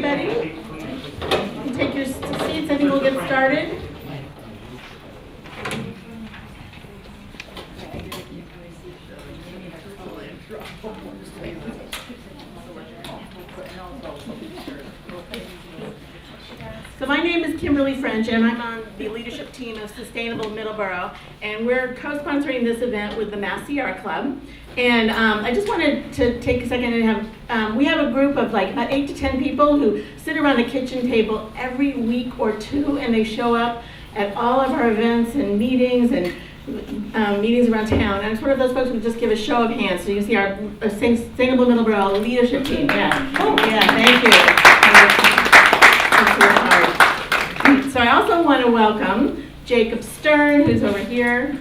everybody. Take your seats. I think we'll get started. So my name is Kimberly French, and I'm on the leadership team of Sustainable Middleborough, and we're co-sponsoring this event with the Mass Sierra Club. And I just wanted to take a second and have, we have a group of like about 8 to 10 people who sit around a kitchen table every week or two, and they show up at all of our events and meetings and meetings around town. And it's one of those folks who just give a show of hands. So you see our Sustainable Middleborough leadership team. Yeah. Oh, yeah, thank you. So I also want to welcome Jacob Stern, who's over here.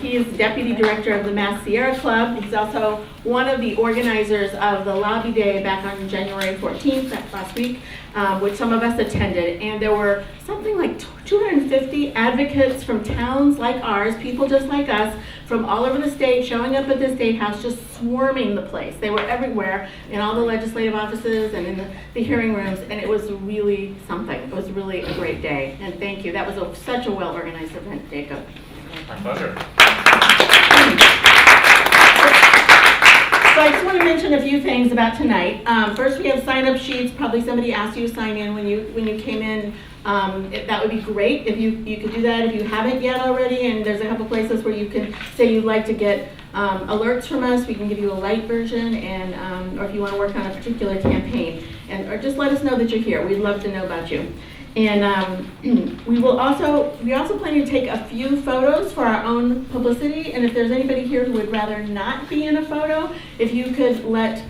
He is Deputy Director of the Mass Sierra Club. He's also one of the organizers of the Lobby Day back on January 14th, last week, which some of us attended. And there were something like 250 advocates from towns like ours, people just like us, from all over the state, showing up at the State House, just swarming the place. They were everywhere, in all the legislative offices and in the hearing rooms, and it was really something. It was really a great day, and thank you. That was such a well-organized event, Jacob. My pleasure. So I just want to mention a few things about tonight. First, we have sign-up sheets. Probably somebody asked you to sign in when you came in. That would be great if you could do that if you haven't yet already. And there's a couple places where you can say you'd like to get alerts from us. We can give you a light version, and or if you want to work on a particular campaign, or just let us know that you're here. We'd love to know about you. And we also plan to take a few photos for our own publicity. And if there's anybody here who would rather not be in a photo, if you could let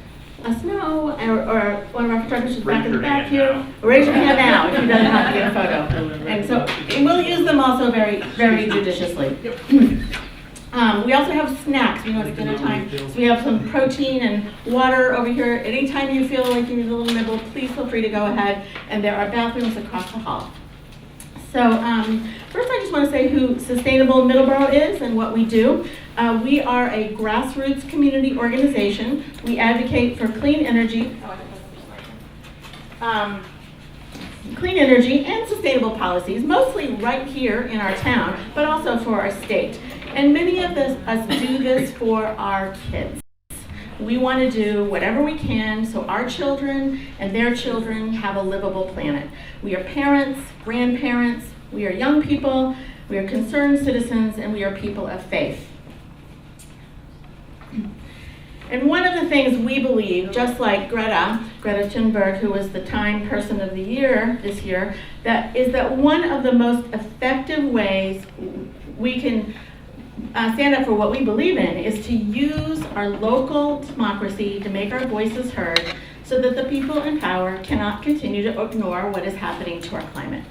us know, or one of our photographers is back in the back here. Raise your hand now if you don't want to be in a photo. And we'll use them also very, very judiciously. We also have snacks. We know it's dinner time, so we have some protein and water over here. Anytime you feel like you need a little nibble, please feel free to go ahead. And there are bathrooms across the hall. So first I just want to say who Sustainable Middleborough is and what we do. We are a grassroots community organization. We advocate for clean energy. Clean energy and sustainable policies, mostly right here in our town, but also for our state. And many of us do this for our kids. We want to do whatever we can so our children and their children have a livable planet. We are parents, grandparents, we are young people, we are concerned citizens, and we are people of faith. And one of the things we believe, just like Greta Thunberg, who was the Time Person of the Year this year, that one of the most effective ways we can stand up for what we believe in is to use our local democracy to make our voices heard so that the people in power cannot continue to ignore what is happening to our climate.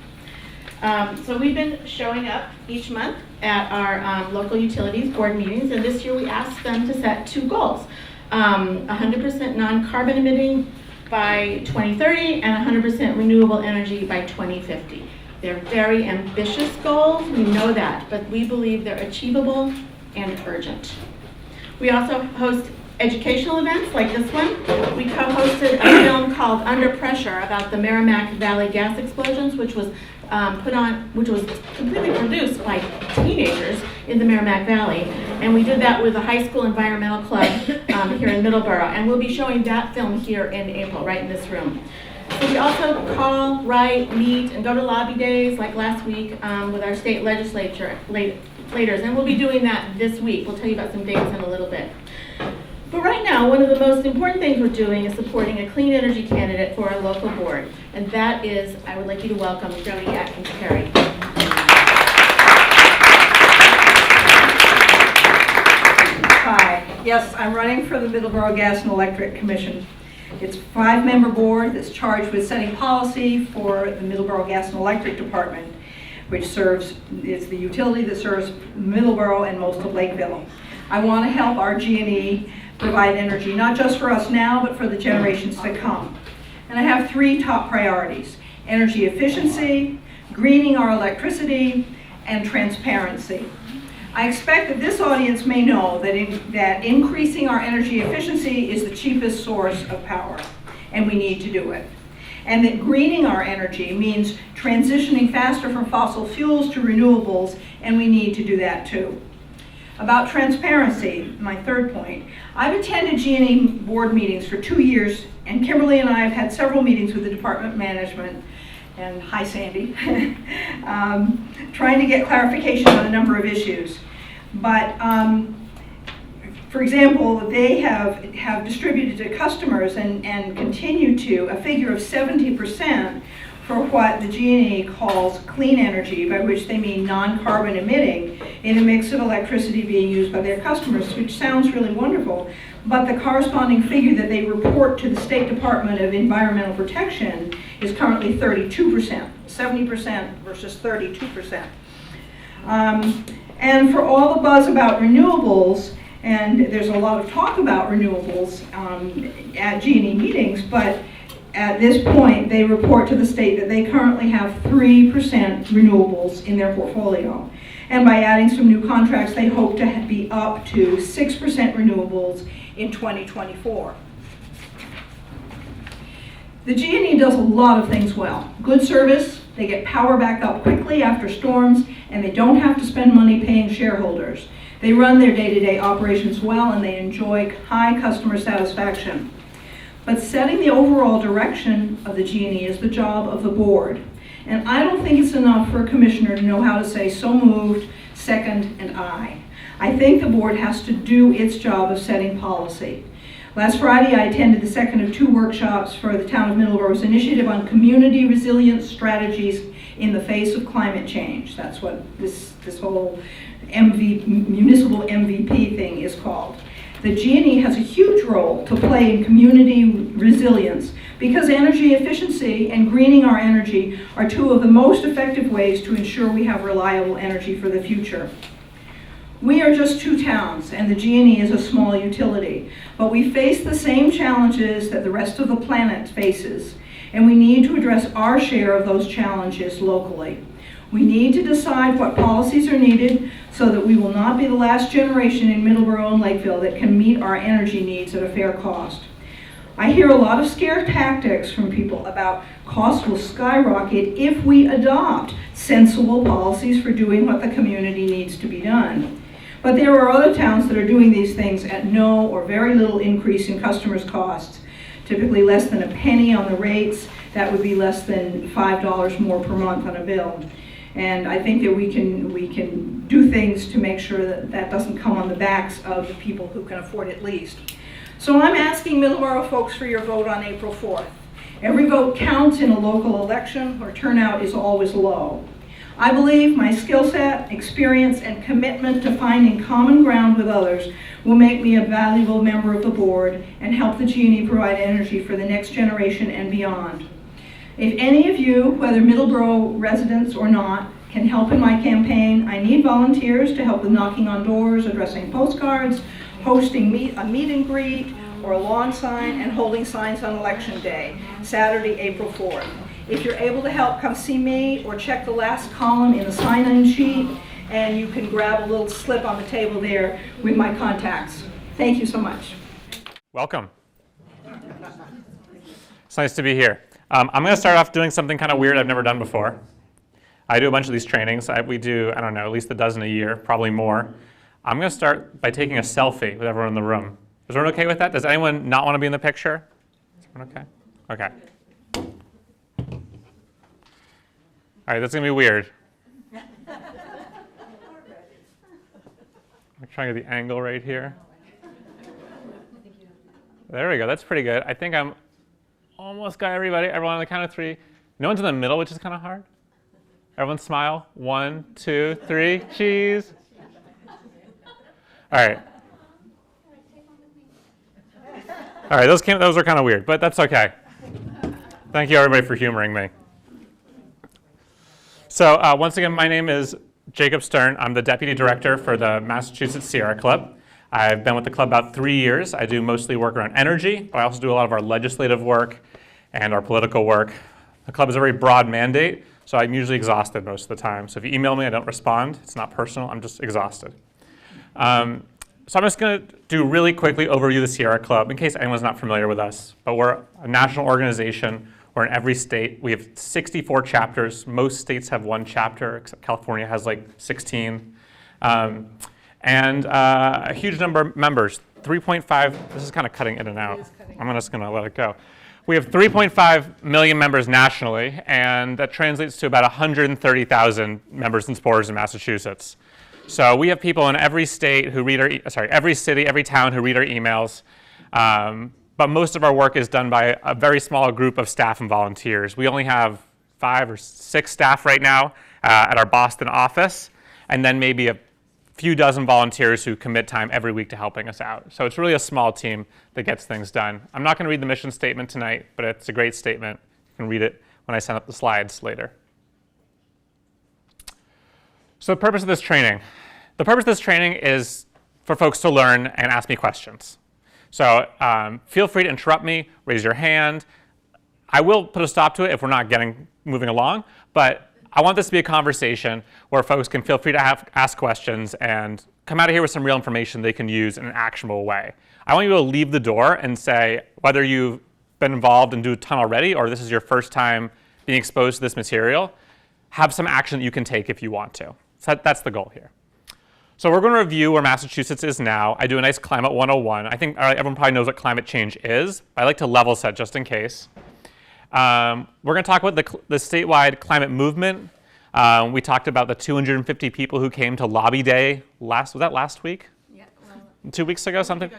So we've been showing up each month at our local utilities board meetings, and this year we asked them to set 2 goals. 100% non-carbon emitting by 2030 and 100% renewable energy by 2050. They're very ambitious goals, we know that, but we believe they're achievable and urgent. We also host educational events like this one. We co-hosted a film called Under Pressure about the Merrimack Valley gas explosions, which was completely produced by teenagers in the Merrimack Valley. And we did that with the high school environmental club here in Middleborough. And we'll be showing that film here in April, right in this room. So we also call, write, meet, and go to lobby days like last week with our state legislators. And we'll be doing that this week. We'll tell you about some dates in a little bit. But right now, one of the most important things we're doing is supporting a clean energy candidate for our local board. And that is, I would like you to welcome Jody Atkins-Perry. Hi. Yes, I'm running for the Middleborough Gas and Electric Commission. It's a 5-member board that's charged with setting policy for the Middleborough Gas and Electric Department, which is the utility that serves Middleborough and most of Lakeville. I want to help our G&E provide energy, not just for us now, but for the generations to come. And I have 3 top priorities: energy efficiency, greening our electricity, and transparency. I expect that this audience may know that increasing our energy efficiency is the cheapest source of power, and we need to do it. and that greening our energy means transitioning faster from fossil fuels to renewables, and we need to do that too. About transparency, my third point, I've attended G&E board meetings for 2 years, and Kimberly and I have had several meetings with the department management, and hi Sandy, trying to get clarification on a number of issues. But for example, they have distributed to customers and continue to a figure of 70% for what the G&E calls clean energy, by which they mean non-carbon emitting, in a mix of electricity being used by their customers, which sounds really wonderful. But the corresponding figure that they report to the State Department of Environmental Protection is currently 32%, 70% versus 32%. And for all the buzz about renewables, and there's a lot of talk about renewables at G&E meetings, but at this point, they report to the state that they currently have 3% renewables in their portfolio. And by adding some new contracts, they hope to be up to 6% renewables in 2024. The G&E does a lot of things well. Good service, they get power back up quickly after storms, and they don't have to spend money paying shareholders. They run their day-to-day operations well, and they enjoy high customer satisfaction. But setting the overall direction of the G&E is the job of the board. And I don't think it's enough for a commissioner to know how to say so moved, second, and aye. I think the board has to do its job of setting policy. Last Friday, I attended the second of 2 workshops for the town of Middleborough's initiative on community resilience strategies in the face of climate change. That's what this whole municipal MVP thing is called. The G&E has a huge role to play in community resilience because energy efficiency and greening our energy are 2 of the most effective ways to ensure we have reliable energy for the future. We are just 2 towns, and the G&E is a small utility, but we face the same challenges that the rest of the planet faces, and we need to address our share of those challenges locally. We need to decide what policies are needed so that we will not be the last generation in Middleborough and Lakeville that can meet our energy needs at a fair cost. I hear a lot of scare tactics from people about costs will skyrocket if we adopt sensible policies for doing what the community needs to be done. But there are other towns that are doing these things at no or very little increase in customers' costs, typically less than a penny on the rates. That would be less than $5 more per month on a bill. And I think that we can do things to make sure that that doesn't come on the backs of the people who can afford it least. So I'm asking Middleborough folks for your vote on April 4th. Every vote counts in a local election where turnout is always low. I believe my skill set, experience, and commitment to finding common ground with others will make me a valuable member of the board and help the G&E provide energy for the next generation and beyond. If any of you, whether Middleborough residents or not, can help in my campaign, I need volunteers to help with knocking on doors, addressing postcards, hosting a meet and greet, or a lawn sign, and holding signs on Election Day, Saturday, April 4th. If you're able to help, come see me or check the last column in the sign-in sheet, and you can grab a little slip on the table there with my contacts. Thank you so much. Welcome. It's nice to be here. I'm going to start off doing something kind of weird I've never done before. I do a bunch of these trainings. We do, I don't know, at least a dozen a year, probably more. I'm going to start by taking a selfie with everyone in the room. Is everyone okay with that? Does anyone not want to be in the picture? Is everyone okay? Okay. All right, that's going to be weird. I'm trying to get the angle right here. There we go. That's pretty good. I think I'm almost got everybody. Everyone on the count of 3. No one's in the middle, which is kind of hard. Everyone smile. 1, 2, 3. Cheese. All right. All right, those are kind of weird, but that's okay. Thank you, everybody, for humoring me. So once again, my name is Jacob Stern. I'm the Deputy Director for the Massachusetts Sierra Club. I've been with the club about 3 years. I do mostly work around energy, but I also do a lot of our legislative work and our political work. The club has a very broad mandate, so I'm usually exhausted most of the time. So if you email me, I don't respond. It's not personal. I'm just exhausted. So I'm just going to do really quickly overview the Sierra Club in case anyone's not familiar with us. But we're a national organization We're in every state. We have 64 chapters. Most states have one chapter, except California has like 16. And a huge number of members, 3.5, this is kind of cutting in and out. I'm just going to let it go. We have 3.5 million members nationally, and that translates to about 130,000 members and supporters in Massachusetts. So we have people in every state who read our, every city, every town who read our emails. But most of our work is done by a very small group of staff and volunteers. We only have 5 or 6 staff right now at our Boston office, and then maybe a few dozen volunteers who commit time every week to helping us out. So it's really a small team that gets things done. I'm not going to read the mission statement tonight, but it's a great statement. You can read it when I send up the slides later. So the purpose of this training. The purpose of this training is for folks to learn and ask me questions. So feel free to interrupt me, raise your hand. I will put a stop to it if we're not moving along, but I want this to be a conversation where folks can feel free to ask questions and come out of here with some real information they can use in an actionable way. I want you to leave the door and say, whether you've been involved and do a ton already or this is your first time being exposed to this material, have some action that you can take if you want to. So that's the goal here. So we're going to review where Massachusetts is now. I do a nice Climate 101. I think everyone probably knows what climate change is. I like to level set just in case. We're going to talk about the statewide climate movement. We talked about the 250 people who came to Lobby Day was that last week? Yeah, 2 weeks ago, something?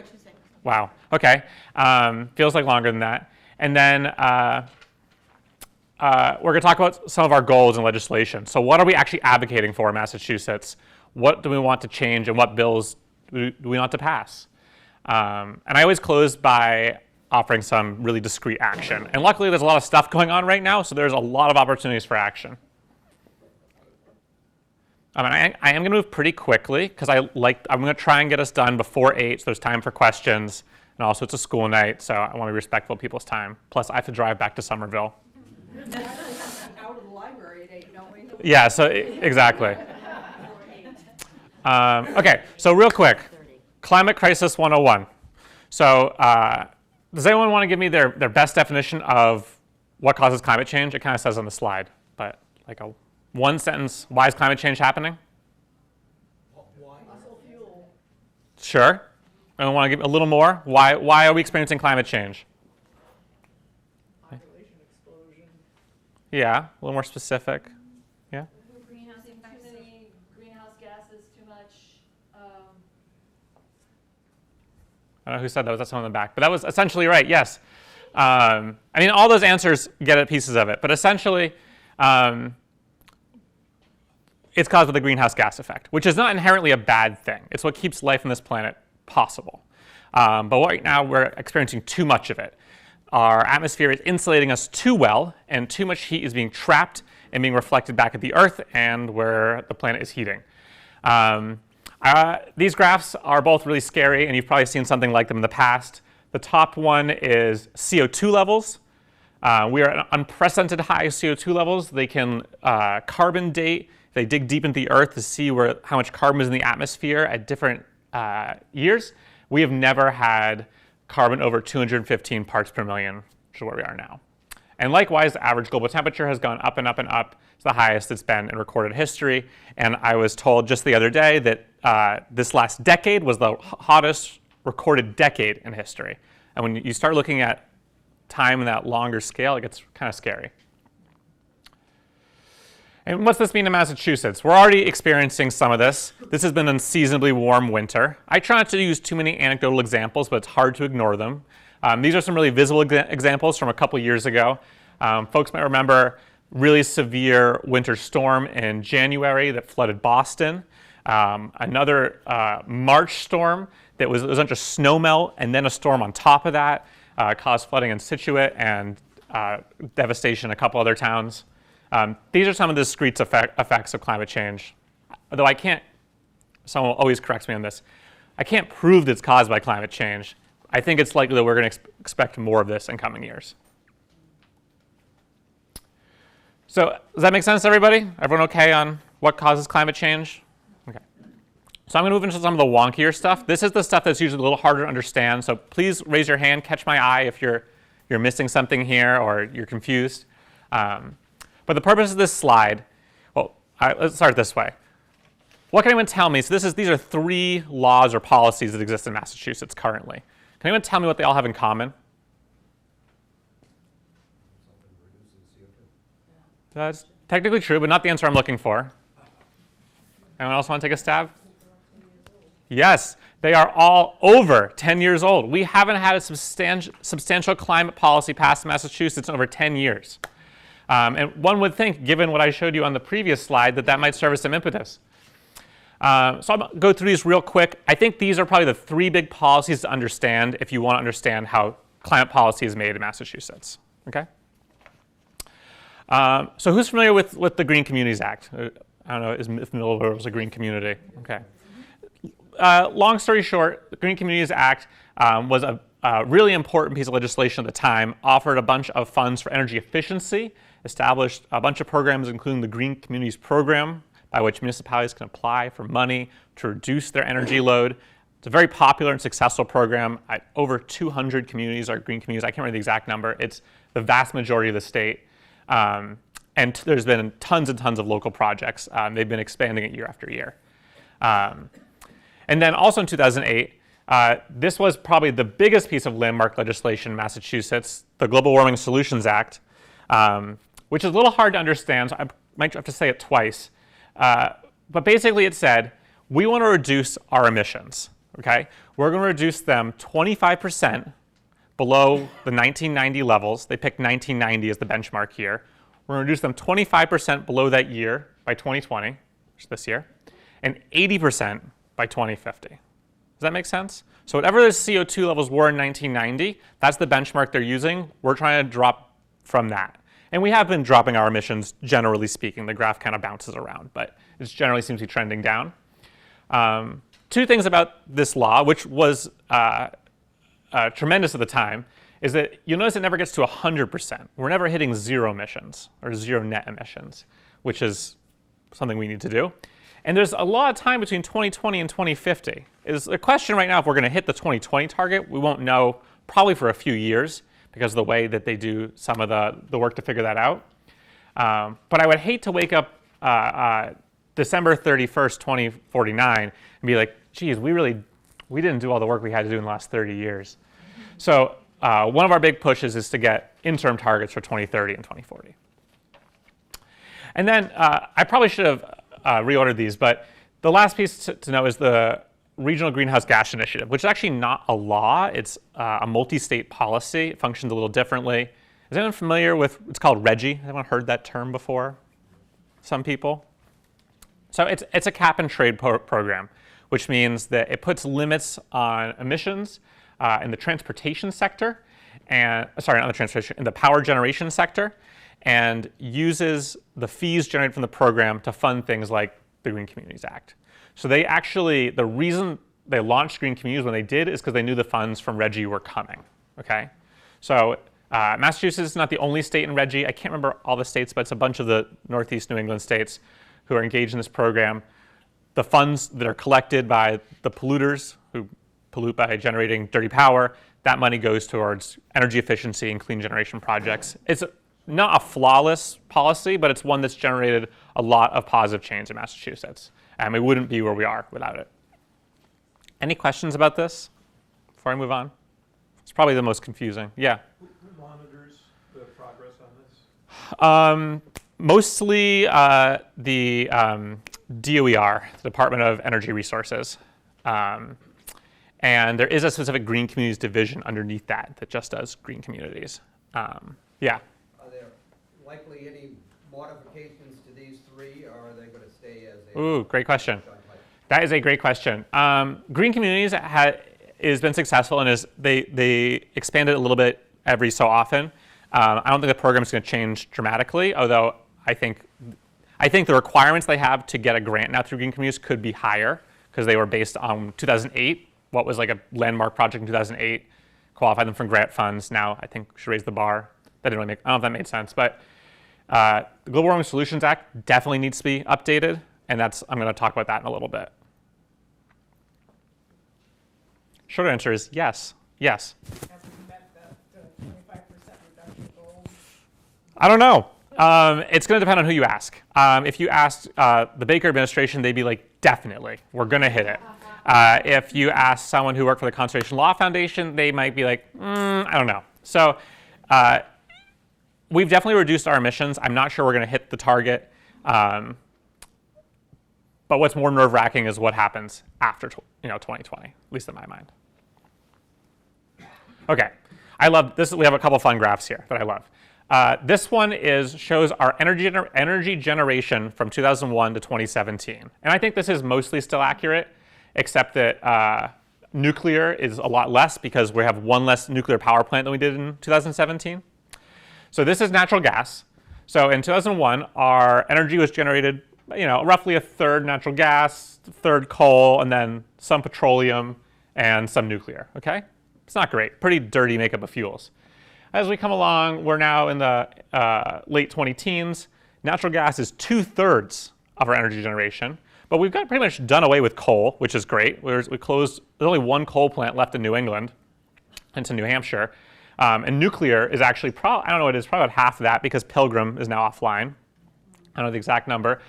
Wow, okay. Feels like longer than that. And then we're going to talk about some of our goals and legislation. So what are we actually advocating for in Massachusetts? What do we want to change and what bills do we want to pass? And I always close by offering some really discrete action. And luckily, there's a lot of stuff going on right now, so there's a lot of opportunities for action. I am going to move pretty quickly because I'm going to try and get us done before 8, so there's time for questions. And also, it's a school night, so I want to be respectful of people's time. Plus, I have to drive back to Somerville. Out of the library at 8, don't we? Yeah, so exactly. Okay, so real quick, Climate Crisis 101. So does anyone want to give me their best definition of what causes climate change? It kind of says on the slide, but like a one sentence, why is climate change happening? Why? Fossil fuel. Sure. Anyone want to give a little more? Why are we experiencing climate change? Population explosion. Yeah, a little more specific. Yeah. Greenhouse, too many greenhouse gases, too much. I don't know who said that. Was that someone in the back? But that was essentially right, yes. I mean, all those answers get at pieces of it. But essentially, it's caused by the greenhouse gas effect, which is not inherently a bad thing. It's what keeps life on this planet possible. But right now, we're experiencing too much of it. Our atmosphere is insulating us too well, and too much heat is being trapped and being reflected back at the Earth and where the planet is heating. These graphs are both really scary, and you've probably seen something like them in the past. The top one is CO2 levels. We are at unprecedented high CO2 levels. They can carbon date. They dig deep into the Earth to see how much carbon is in the atmosphere at different years. We have never had carbon over 215 parts per million, which is where we are now. And likewise, the average global temperature has gone up and up and up. It's the highest it's been in recorded history. And I was told just the other day that this last decade was the hottest recorded decade in history. And when you start looking at time in that longer scale, it gets kind of scary. And what's this mean in Massachusetts? We're already experiencing some of this. This has been an unseasonably warm winter. I try not to use too many anecdotal examples, but it's hard to ignore them. These are some really visible examples from a couple years ago. Folks might remember really severe winter storm in January that flooded Boston. Another March storm that was a bunch of snow melt and then a storm on top of that caused flooding in Situate and devastation in a couple other towns. These are some of the discrete effects of climate change. Although someone always corrects me on this, I can't prove that it's caused by climate change. I think it's likely that we're going to expect more of this in coming years. So does that make sense to everybody? Everyone okay on what causes climate change? Okay. So I'm going to move into some of the wonkier stuff. This is the stuff that's usually a little harder to understand. So please raise your hand, catch my eye if you're you're missing something here or you're confused. But the purpose of this slide, well, let's start this way. What can anyone tell me? So these are 3 laws or policies that exist in Massachusetts currently. Can anyone tell me what they all have in common? That's technically true, but not the answer I'm looking for. Anyone else want to take a stab? Yes, they are all over 10 years old. We haven't had a substantial climate policy passed in Massachusetts in over 10 years. And one would think, given what I showed you on the previous slide, that might serve as some impetus. So I'm going to go through these real quick. I think these are probably the 3 big policies to understand if you want to understand how climate policy is made in Massachusetts. Okay? So who's familiar with the Green Communities Act? I don't know if Middleborough was a green community. Okay. Long story short, the Green Communities Act was a really important piece of legislation at the time, offered a bunch of funds for energy efficiency, established a bunch of programs, including the Green Communities Program, by which municipalities can apply for money to reduce their energy load. It's a very popular and successful program. Over 200 communities are green communities. I can't remember the exact number. It's the vast majority of the state. And there's been tons and tons of local projects. They've been expanding it year after year. And then also in 2008, this was probably the biggest piece of landmark legislation in Massachusetts, the Global Warming Solutions Act, which is a little hard to understand, so I might have to say it twice. But basically it said, we want to reduce our emissions, okay? We're going to reduce them 25% below the 1990 levels. They picked 1990 as the benchmark here. We're going to reduce them 25% below that year by 2020, which is this year, and 80% by 2050. Does that make sense? So whatever the CO2 levels were in 1990, that's the benchmark they're using. We're trying to drop from that. And we have been dropping our emissions, generally speaking. The graph kind of bounces around, but it generally seems to be trending down. 2 things about this law, which was tremendous at the time, is that you'll notice it never gets to 100%. We're never hitting 0 emissions or 0 net emissions, which is something we need to do. And there's a lot of time between 2020 and 2050. Is the question right now if we're going to hit the 2020 target. We won't know probably for a few years because of the way that they do some of the work to figure that out. But I would hate to wake up December 31st, 2049 and be like, geez, we didn't do all the work we had to do in the last 30 years. So one of our big pushes is to get interim targets for 2030 and 2040. And then I probably should have reordered these, but the last piece to know is the Regional Greenhouse Gas Initiative, which is actually not a law. It's a multi-state policy. It functions a little differently. Is anyone familiar with, it's called RGGI? Has anyone heard that term before? Some people. So it's a cap and trade program, which means that it puts limits on emissions in the transportation sector, and in the power generation sector, and uses the fees generated from the program to fund things like the Green Communities Act. So they actually, the reason they launched Green Communities when they did is because they knew the funds from RGGI were coming, okay? So Massachusetts is not the only state in RGGI. I can't remember all the states, but it's a bunch of the Northeast New England states who are engaged in this program. The funds that are collected by the polluters who pollute by generating dirty power, that money goes towards energy efficiency and clean generation projects. It's not a flawless policy, but it's one that's generated a lot of positive change in Massachusetts. And we wouldn't be where we are without it. Any questions about this before I move on? It's probably the most confusing. Yeah? Who monitors the progress on this? Mostly the DOER, the Department of Energy Resources. And there is a specific Green Communities division underneath that just does green communities. Yeah? Are there likely any modifications to these 3, or are they going to stay as they are? Ooh, great question. That is a great question. Green Communities has been successful and they expand it a little bit every so often. I don't think the program is going to change dramatically, although I think the requirements they have to get a grant now through Green Communities could be higher because they were based on 2008, what was like a landmark project in 2008, qualified them for grant funds. Now I think we should raise the bar. That didn't really I don't know if that made sense, but the Global Warming Solutions Act definitely needs to be updated, and I'm going to talk about that in a little bit. Short answer is yes. Yes. Have we met that 25% I don't know. It's going to depend on who you ask. If you asked the Baker administration, they'd be like, definitely, we're going to hit it. If you ask someone who worked for the Conservation Law Foundation, they might be like, I don't know. So we've definitely reduced our emissions. I'm not sure we're going to hit the target. But what's more nerve-wracking is what happens after 2020, at least in my mind. Okay, I love this. We have a couple fun graphs here that I love. This one shows our energy generation from 2001 to 2017. And I think this is mostly still accurate, except that nuclear is a lot less because we have one less nuclear power plant than we did in 2017. So this is natural gas. So in 2001, our energy was generated, roughly a third natural gas, a third coal, and then some petroleum and some nuclear, okay? It's not great, pretty dirty makeup of fuels. As we come along, we're now in the late 20-teens. Natural gas is 2/3 of our energy generation, but we've got pretty much done away with coal, which is great. There's only one coal plant left in New England, into New Hampshire. And nuclear is actually, I don't know what it is, probably about half of that because Pilgrim is now offline. I don't know the exact number.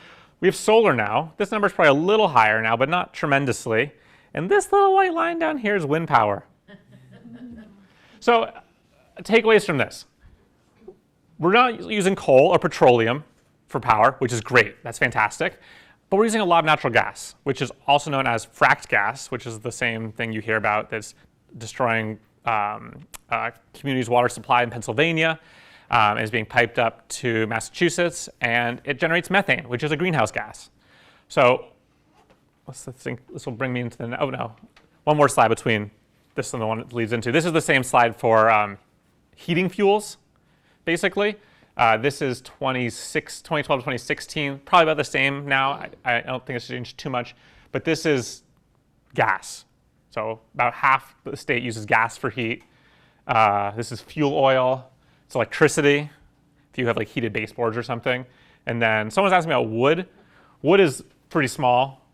We have solar now. This number is probably a little higher now, but not tremendously. And this little white line down here is wind power. So takeaways from this. We're not using coal or petroleum for power, which is great. That's fantastic. But we're using a lot of natural gas, which is also known as fracked gas, which is the same thing you hear about that's destroying communities' water supply in Pennsylvania. Is being piped up to Massachusetts, and it generates methane, which is a greenhouse gas. So let's think. This will bring me into the. Oh no, one more slide between this and the one it leads into. This is the same slide for heating fuels, basically. This is 2012 to 2016, probably about the same now. I don't think it's changed too much, but this is gas. So about half the state uses gas for heat. This is fuel oil. It's electricity, if you have like heated baseboards or something. And then someone's asking me about wood. Wood is pretty small.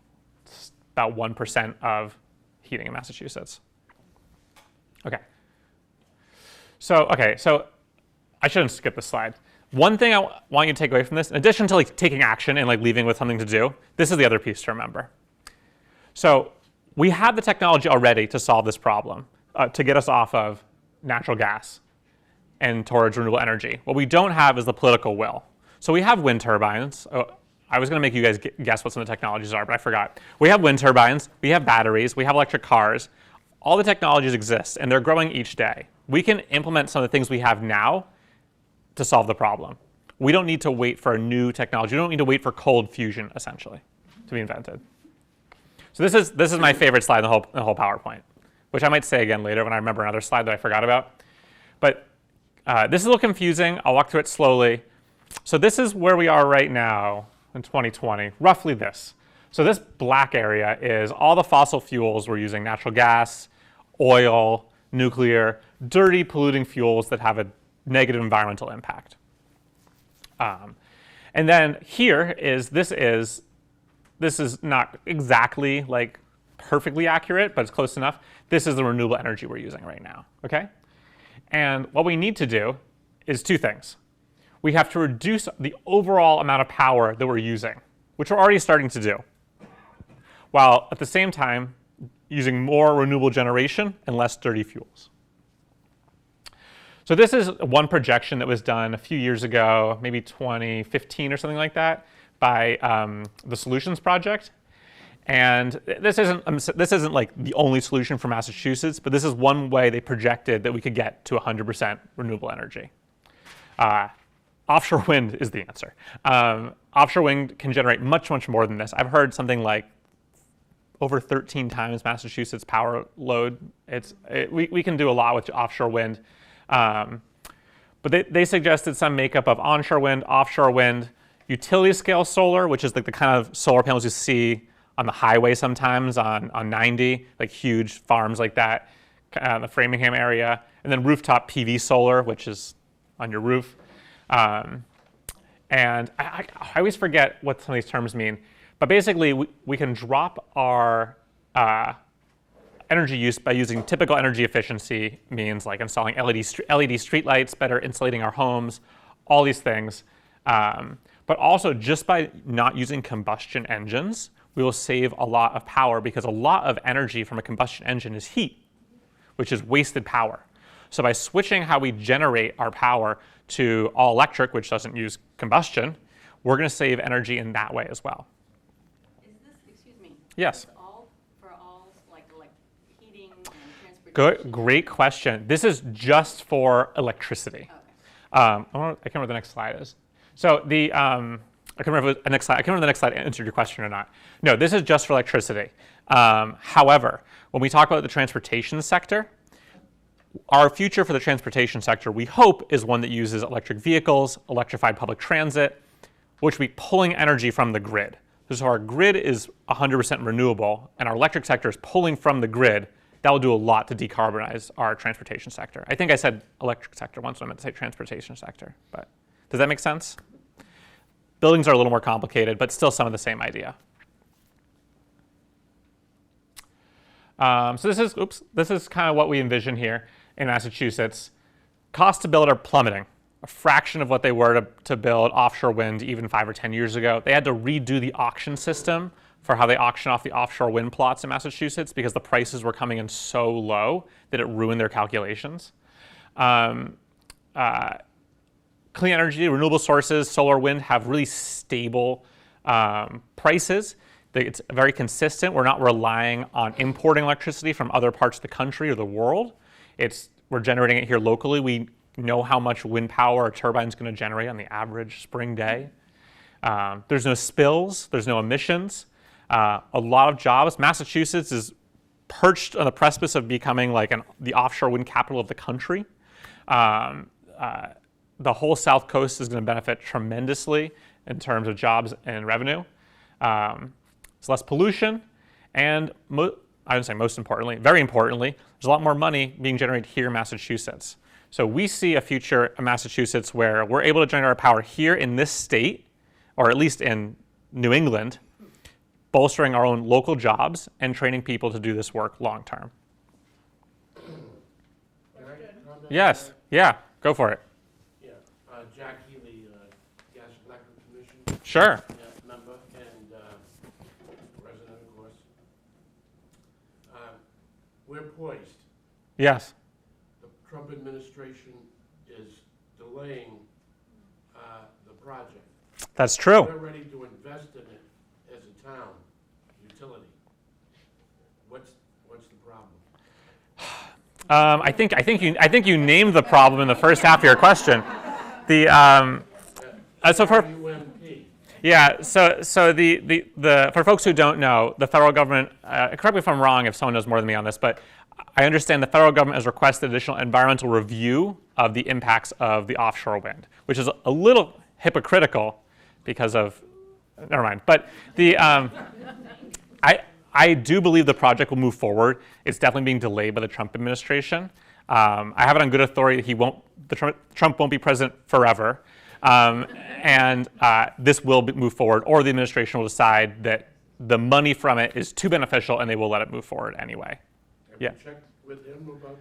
It's about 1% of heating in Massachusetts. Okay. So I shouldn't skip this slide. One thing I want you to take away from this, in addition to taking action and leaving with something to do, this is the other piece to remember. So we have the technology already to solve this problem, to get us off of natural gas and towards renewable energy. What we don't have is the political will. So we have wind turbines. I was going to make you guys guess what some of the technologies are, but I forgot. We have wind turbines, we have batteries, we have electric cars. All the technologies exist, and they're growing each day. We can implement some of the things we have now to solve the problem. We don't need to wait for a new technology. We don't need to wait for cold fusion, essentially, to be invented. So this is my favorite slide in the whole PowerPoint, which I might say again later when I remember another slide that I forgot about. But this is a little confusing. I'll walk through it slowly. So this is where we are right now in 2020, roughly this. So this black area is all the fossil fuels we're using, natural gas, oil, nuclear, dirty, polluting fuels that have a negative environmental impact. And then here this is not exactly perfectly accurate, but it's close enough. This is the renewable energy we're using right now, okay? And what we need to do is two things. We have to reduce the overall amount of power that we're using, which we're already starting to do, while at the same time using more renewable generation and less dirty fuels. So this is one projection that was done a few years ago, maybe 2015 or something like that, by the Solutions Project. And this isn't like the only solution for Massachusetts, but this is one way they projected that we could get to 100% renewable energy. Offshore wind is the answer. Offshore wind can generate much, much more than this. I've heard something like over 13 times Massachusetts power load. We can do a lot with offshore wind. But they suggested some makeup of onshore wind, offshore wind, utility scale solar, which is the kind of solar panels you see on the highway sometimes on 90, like huge farms like that, the Framingham area, and then rooftop PV solar, which is on your roof. And I always forget what some of these terms mean, but basically we can drop our energy use by using typical energy efficiency means like installing LED streetlights, better insulating our homes, all these things. But also just by not using combustion engines, we will save a lot of power because a lot of energy from a combustion engine is heat, which is wasted power. So by switching how we generate our power to all electric, which doesn't use combustion, we're going to save energy in that way as well. Is this, excuse me? Yes. Is this all for all, like heating and transportation? Great question. This is just for electricity. Okay. I can't remember what the next slide is. So I can't remember the next slide. I can't remember the next slide answered your question or not. No, this is just for electricity. However, when we talk about the transportation sector, our future for the transportation sector, we hope, is one that uses electric vehicles, electrified public transit, which will be pulling energy from the grid. So our grid is 100% renewable, and our electric sector is pulling from the grid. That will do a lot to decarbonize our transportation sector. I think I said electric sector once, so I meant to say transportation sector. But does that make sense? Buildings are a little more complicated, but still some of the same idea. So this is kind of what we envision here in Massachusetts. Costs to build are plummeting, a fraction of what they were to build offshore wind even 5 or 10 years ago. They had to redo the auction system for how they auction off the offshore wind plots in Massachusetts because the prices were coming in so low that it ruined their calculations. Clean energy, renewable sources, solar, wind have really stable prices. It's very consistent. We're not relying on importing electricity from other parts of the country or the world. We're generating it here locally. We know how much wind power a turbine is going to generate on the average spring day. There's no spills. There's no emissions. A lot of jobs. Massachusetts is perched on the precipice of becoming like the offshore wind capital of the country. The whole South Coast is going to benefit tremendously in terms of jobs and revenue. It's less pollution, and I would say most importantly, very importantly, there's a lot more money being generated here in Massachusetts. So we see a future in Massachusetts where we're able to generate our power here in this state, or at least in New England, bolstering our own local jobs and training people to do this work long term. Yes, yeah, go for it. Yeah, Jack Healy, Gas Electric Commission. Sure. Yeah, member and resident, of course. We're poised. Yes. The Trump administration is delaying the project. That's true. We're ready to invest in it as a town utility. What's the problem? I think you named the problem in the first half of your question. So for UMP. yeah, so for folks who don't know, the federal government. Correct me if I'm wrong, if someone knows more than me on this, but I understand the federal government has requested additional environmental review of the impacts of the offshore wind, which is a little hypocritical because of. Never mind. But I do believe the project will move forward. It's definitely being delayed by the Trump administration. I have it on good authority that Trump won't be president forever, and this will move forward, or the administration will decide that the money from it is too beneficial and they will let it move forward anyway. Have Yeah. you checked with him about?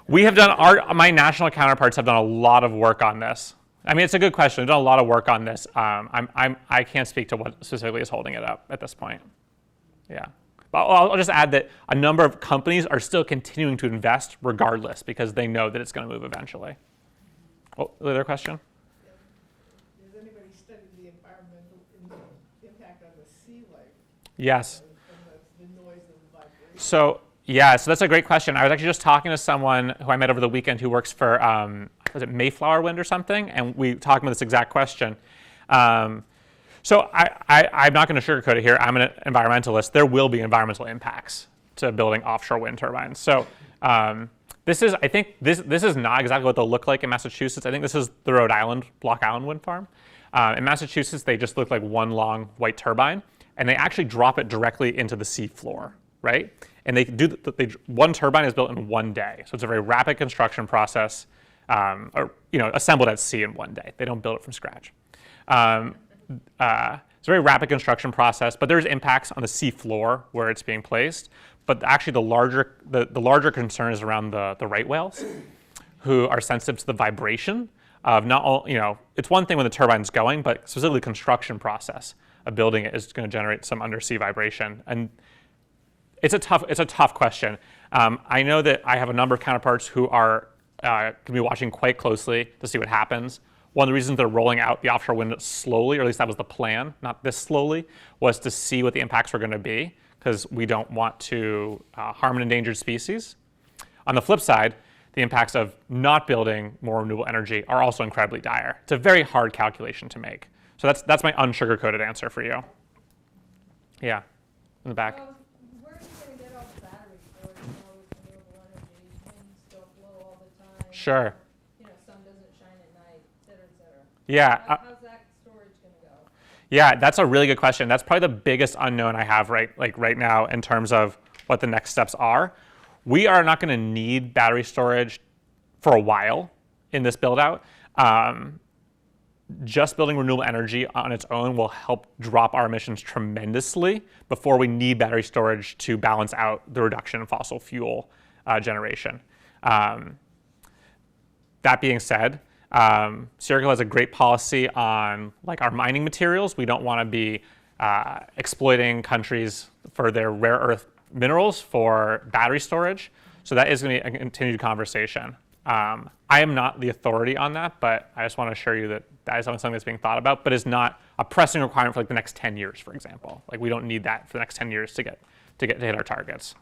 We have done my national counterparts have done a lot of work on this. I mean, it's a good question. We've done a lot of work on this. I can't speak to what specifically is holding it up at this point. Yeah. But I'll just add that a number of companies are still continuing to invest regardless because they know that it's going to move eventually. Oh, other question? Has anybody studied the environmental impact on the sea life? Yes. And the noise and the vibration? So that's a great question. I was actually just talking to someone who I met over the weekend who works for, was it Mayflower Wind or something? And we talked about this exact question. So I'm not going to sugarcoat it here. I'm an environmentalist. There will be environmental impacts to building offshore wind turbines. So this is not exactly what they'll look like in Massachusetts. I think this is the Rhode Island, Block Island wind farm. In Massachusetts, they just look like one long white turbine, and they actually drop it directly into the sea floor, right? And one turbine is built in one day. So it's a very rapid construction process, assembled at sea in one day. They don't build it from scratch. It's a very rapid construction process, but there's impacts on the sea floor where it's being placed. But actually, the larger concern is around the right whales, who are sensitive to the vibration of not only, it's one thing when the turbine's going, but specifically the construction process of building it is going to generate some undersea vibration. And it's a tough question. I know that I have a number of counterparts who are going to be watching quite closely to see what happens. One of the reasons they're rolling out the offshore wind slowly, or at least that was the plan, not this slowly, was to see what the impacts were going to be, because we don't want to harm an endangered species. On the flip side, the impacts of not building more renewable energy are also incredibly dire. It's a very hard calculation to make. So that's my unsugar-coated answer for you. Yeah, in the back. Well, where are you gonna get all the battery storage, with renewable energy, winds don't blow all the time? Sure. Sun doesn't shine at night, et cetera, et cetera. Yeah. How's that storage gonna go? Yeah, that's a really good question. That's probably the biggest unknown I have right now in terms of what the next steps are. We are not going to need battery storage for a while in this build out. Just building renewable energy on its own will help drop our emissions tremendously before we need battery storage to balance out the reduction in fossil fuel generation. That being said, Sierra Club has a great policy on our mining materials. We don't want to be exploiting countries for their rare earth minerals for battery storage. So that is going to be a continued conversation. I am not the authority on that, but I just want to assure you that that is something that's being thought about, but is not a pressing requirement for the next 10 years, for example. We don't need that for the next 10 years to hit our targets.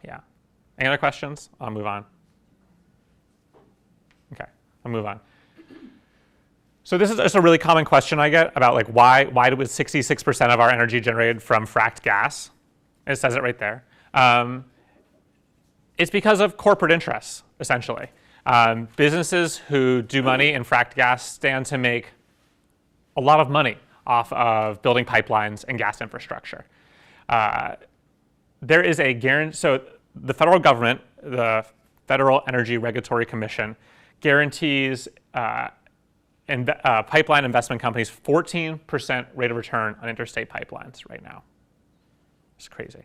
Yeah. Any other questions? I'll move on. Okay, I'll move on. So this is just a really common question I get about why was 66% of our energy generated from fracked gas? It says it right there. It's because of corporate interests, essentially. Businesses who do money in fracked gas stand to make a lot of money off of building pipelines and gas infrastructure. There is a guarantee, so the federal government, the Federal Energy Regulatory Commission, guarantees pipeline investment companies 14% rate of return on interstate pipelines right now. It's crazy.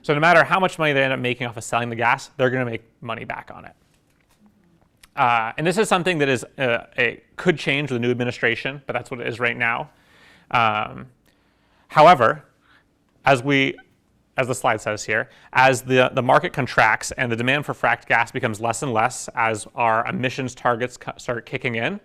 So no matter how much money they end up making off of selling the gas, they're going to make money back on it. And this is something that is could change with the new administration, but that's what it is right now. However, as the slide says here, as the market contracts and the demand for fracked gas becomes less and less as our emissions targets start kicking in,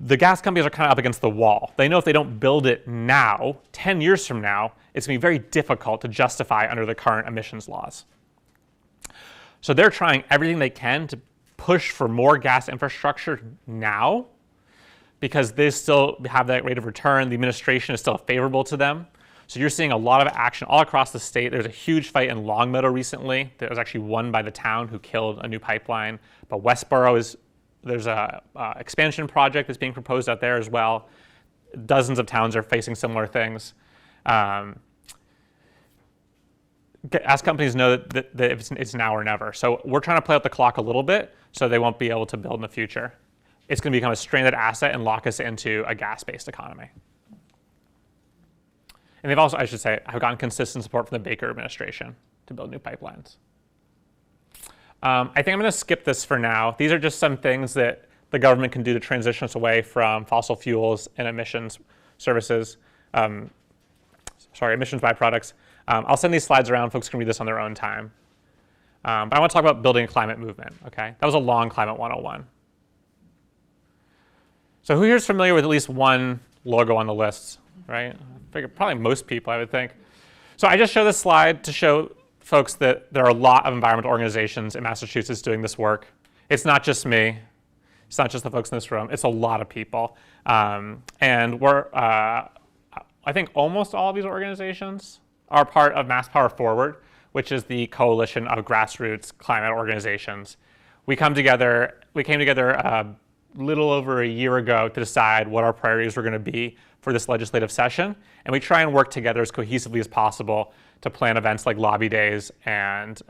the gas companies are kind of up against the wall. They know if they don't build it now, 10 years from now, it's going to be very difficult to justify under the current emissions laws. So they're trying everything they can to push for more gas infrastructure now because they still have that rate of return. The administration is still favorable to them. So you're seeing a lot of action all across the state. There's a huge fight in Longmeadow recently that was actually won by the town who killed a new pipeline. But Westboro there's a expansion project that's being proposed out there as well. Dozens of towns are facing similar things. As companies know that it's now or never. So we're trying to play out the clock a little bit so they won't be able to build in the future. It's going to become a stranded asset and lock us into a gas-based economy. And they've also, I should say, have gotten consistent support from the Baker administration to build new pipelines. I think I'm going to skip this for now. These are just some things that the government can do to transition us away from fossil fuels and emissions services. Emissions byproducts. I'll send these slides around. Folks can read this on their own time. But I want to talk about building a climate movement. Okay, that was a long Climate 101. So who here is familiar with at least one logo on the list? Right? I figure probably most people, I would think. So I just show this slide to show folks that there are a lot of environmental organizations in Massachusetts doing this work. It's not just me. It's not just the folks in this room. It's a lot of people. And we're, I think almost all of these organizations are part of Mass Power Forward, which is the coalition of grassroots climate organizations. We came together a little over a year ago to decide what our priorities were going to be for this legislative session. And we try and work together as cohesively as possible to plan events like lobby days and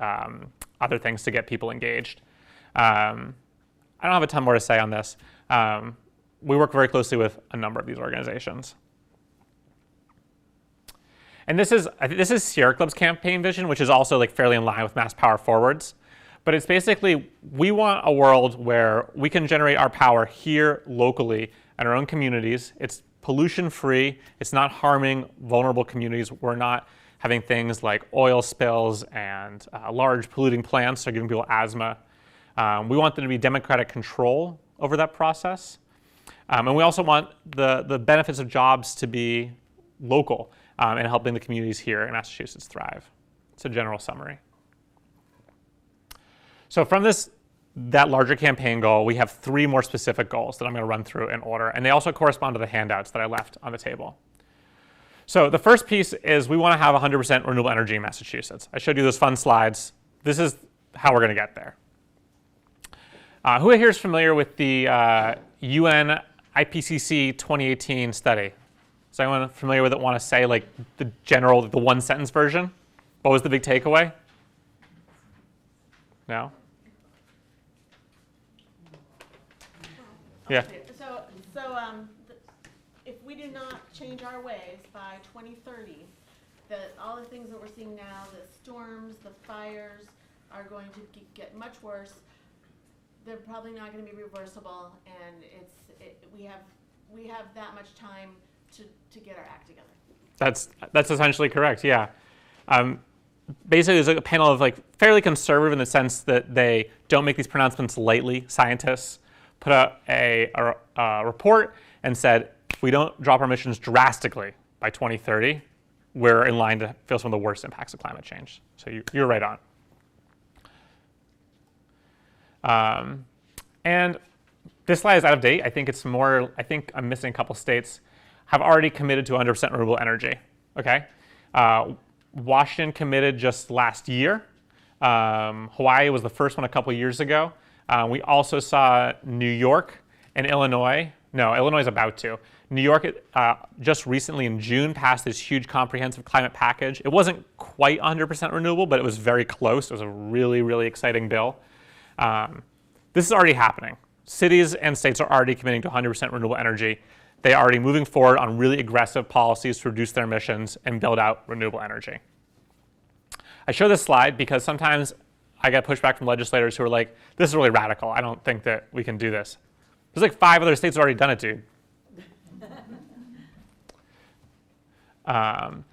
other things to get people engaged. I don't have a ton more to say on this. We work very closely with a number of these organizations. And this is Sierra Club's campaign vision, which is also fairly in line with Mass Power Forward's. But it's basically, we want a world where we can generate our power here locally in our own communities. It's pollution-free. It's not harming vulnerable communities. We're not having things like oil spills and large polluting plants that are giving people asthma. We want there to be democratic control over that process. And we also want the benefits of jobs to be local and helping the communities here in Massachusetts thrive. It's a general summary. So from that larger campaign goal, we have 3 more specific goals that I'm going to run through in order, and they also correspond to the handouts that I left on the table. So the first piece is we want to have 100% renewable energy in Massachusetts. I showed you those fun slides. This is how we're going to get there. Who here is familiar with the UN IPCC 2018 study? Is anyone familiar with it want to say like the one sentence version? What was the big takeaway? No? Yeah. If we do not change our ways by 2030, all the things that we're seeing now, the storms, the fires, are going to get much worse. They're probably not going to be reversible, and we have that much time to get our act together. That's essentially correct. Yeah. Basically, there's a panel of like fairly conservative in the sense that they don't make these pronouncements lightly. Scientists put out a report and said, if we don't drop our emissions drastically by 2030, we're in line to feel some of the worst impacts of climate change. So you're right on. And this slide is out of date. I think I'm missing a couple states have already committed to 100% renewable energy. Okay. Washington committed just last year. Hawaii was the first one a couple years ago. We also saw New York and Illinois. No, Illinois is about to. New York just recently in June passed this huge comprehensive climate package. It wasn't quite 100% renewable, but it was very close. It was a really, really exciting bill. This is already happening. Cities and states are already committing to 100% renewable energy. They are already moving forward on really aggressive policies to reduce their emissions and build out renewable energy. I show this slide because sometimes I get pushback from legislators who are like, this is really radical. I don't think that we can do this. There's like 5 other states that have already done it, dude.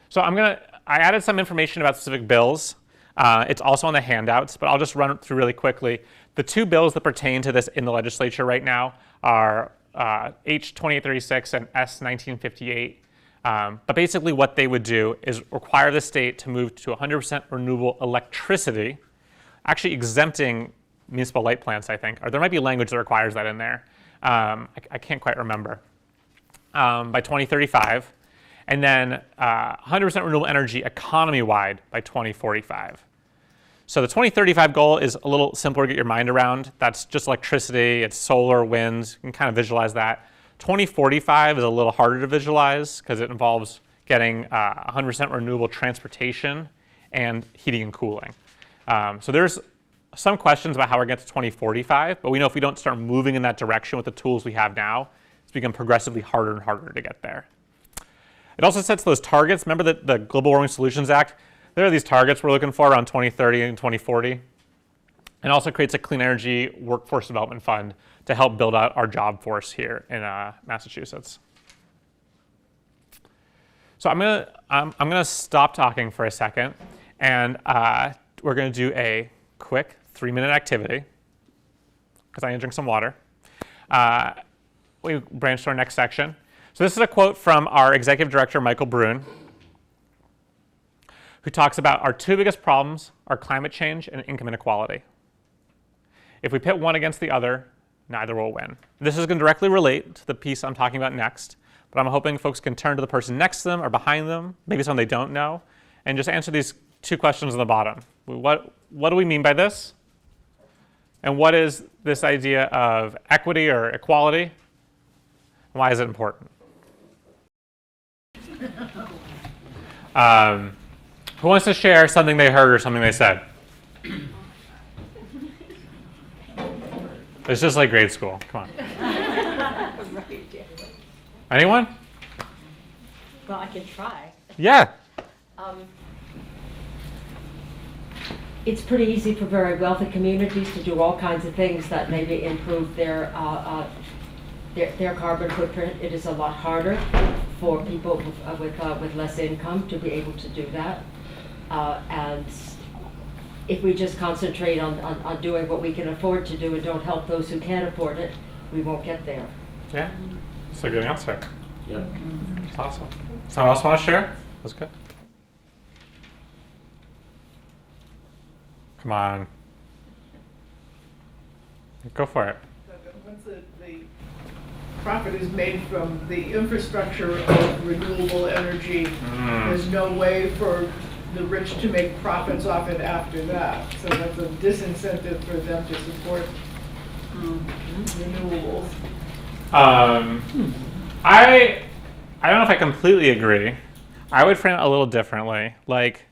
So I added some information about specific bills. It's also on the handouts, but I'll just run it through really quickly. The 2 bills that pertain to this in the legislature right now are H 2836 and S 1958. But basically what they would do is require the state to move to 100% renewable electricity, actually exempting municipal light plants, I think. Or there might be language that requires that in there. I can't quite remember. By 2035. And then 100% renewable energy economy-wide by 2045. So the 2035 goal is a little simpler to get your mind around. That's just electricity, it's solar, winds, you can kind of visualize that. 2045 is a little harder to visualize because it involves getting 100% renewable transportation and heating and cooling. So there's some questions about how we're going to get to 2045, but we know if we don't start moving in that direction with the tools we have now, it's become progressively harder and harder to get there. It also sets those targets. Remember the Global Warming Solutions Act? There are these targets we're looking for around 2030 and 2040. And also creates a clean energy workforce development fund to help build out our job force here in Massachusetts. So I'm gonna stop talking for a second, and we're gonna do a quick 3-minute activity because I need to drink some water. We branch to our next section. So this is a quote from our executive director, Michael Brune, who talks about our 2 biggest problems are climate change and income inequality. If we pit one against the other, neither will win. This is going to directly relate to the piece I'm talking about next, but I'm hoping folks can turn to the person next to them or behind them, maybe someone they don't know, and just answer these 2 questions on the bottom. What do we mean by this? And what is this idea of equity or equality? Why is it important? Who wants to share something they heard or something they said? It's just like grade school. Come on. Anyone? Well, I can try. Yeah. it's pretty easy for very wealthy communities to do all kinds of things that maybe improve their carbon footprint. It is a lot harder for people with less income to be able to do that. And if we just concentrate on doing what we can afford to do and don't help those who can't afford it, we won't get there. Yeah, that's a good answer. Yeah. That's awesome. Someone else want to share? That's good. Come on. Go for it. Once the profit is made from the infrastructure of renewable energy, there's no way for the rich to make profits off it after that. So that's a disincentive for them to support renewables. I don't know if I completely agree. I would frame it a little differently. Like,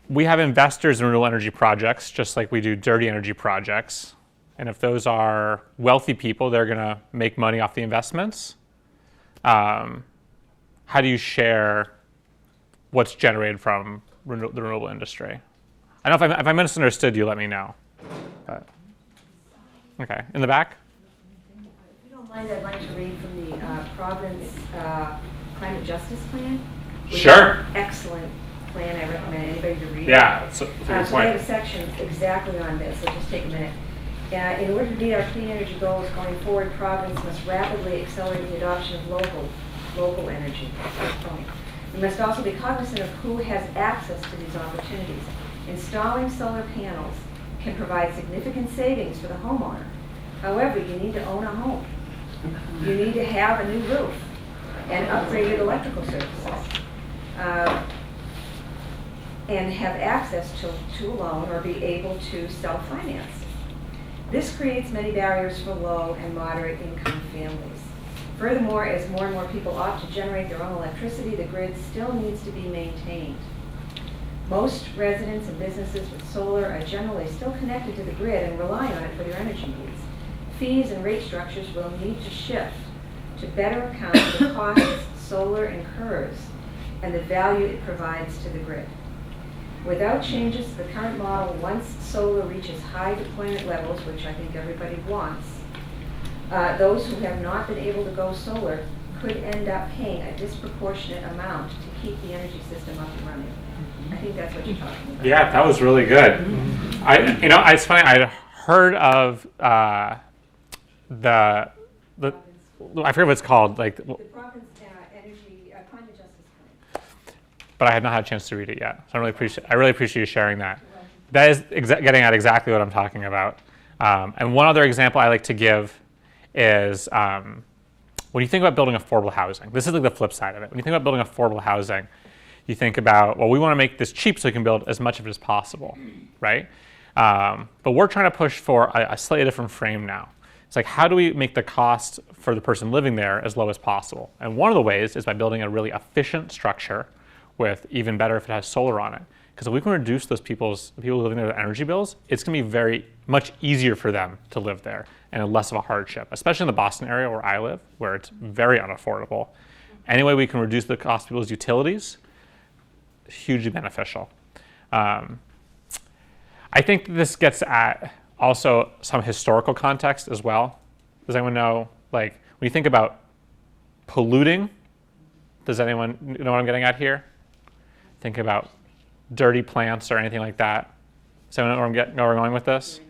we have investors in renewable energy projects, just like we do dirty energy projects. And if those are wealthy people, they're going to make money off the investments. How do you share what's generated from the renewable industry? I don't know if I misunderstood you, let me know. But, okay, in the back? If you don't mind, I'd like to read from the Providence Climate Justice Plan. Sure. Excellent plan. I recommend anybody to read it. Yeah, it's a good So they point. have a section exactly on this, so just take a minute. In order to meet our clean energy goals going forward, Providence must rapidly accelerate the adoption of local energy. That's the point. We must also be cognizant of who has access to these opportunities. Installing solar panels can provide significant savings for the homeowner. However, you need to own a home. You need to have a new roof and upgraded electrical services. And have access to a loan or be able to self-finance. This creates many barriers for low and moderate income families. Furthermore, as more and more people opt to generate their own electricity, the grid still needs to be maintained. Most residents and businesses with solar are generally still connected to the grid and rely on it for their energy needs. Fees and rate structures will need to shift to better account for the costs solar incurs and the value it provides to the grid. Without changes to the current model, once solar reaches high deployment levels, which I think everybody wants, those who have not been able to go solar could end up paying a disproportionate amount to keep the energy system up and running. I think that's what you're talking about. Yeah, that was really good. It's funny. I heard of I forget what it's called, like. The Province Energy Climate Justice Plan. But I had not had a chance to read it yet. So I really appreciate you sharing that. That is getting at exactly what I'm talking about. And one other example I like to give is when you think about building affordable housing. This is like the flip side of it. When you think about building affordable housing, you think about, well, we want to make this cheap so we can build as much of it as possible, right? But we're trying to push for a slightly different frame now. It's like, how do we make the cost for the person living there as low as possible? And one of the ways is by building a really efficient structure with, even better if it has solar on it. Because if we can reduce the people living there with energy bills, it's going to be very much easier for them to live there and less of a hardship, especially in the Boston area where I live, where it's very unaffordable. Any way we can reduce the cost of people's utilities, hugely beneficial. I think this gets at also some historical context as well. Does anyone know, like, when you think about polluting, does anyone know what I'm getting at here? Think about dirty plants or anything like that. Does anyone know where I'm going with this?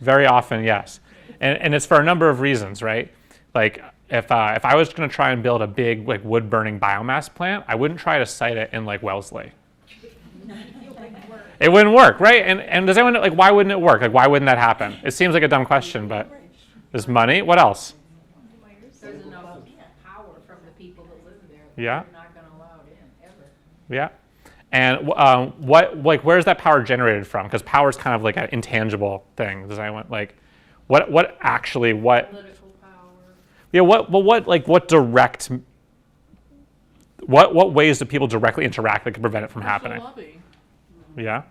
Very often, yes. And it's for a number of reasons, right? Like, if I was going to try and build a big like wood-burning biomass plant, I wouldn't try to site it in like Wellesley. It wouldn't work, right? And does anyone know, like, why wouldn't it work? Like, why wouldn't that happen? It seems like a dumb question, but there's money. What else? There's enough power from the people that live there. Yeah. They're not going to allow it in, ever. Yeah. And where's that power generated from? Because power is kind of like an intangible thing. Does anyone what Political power. Yeah. What ways do people directly interact that can prevent it from happening? Lobby. Yeah.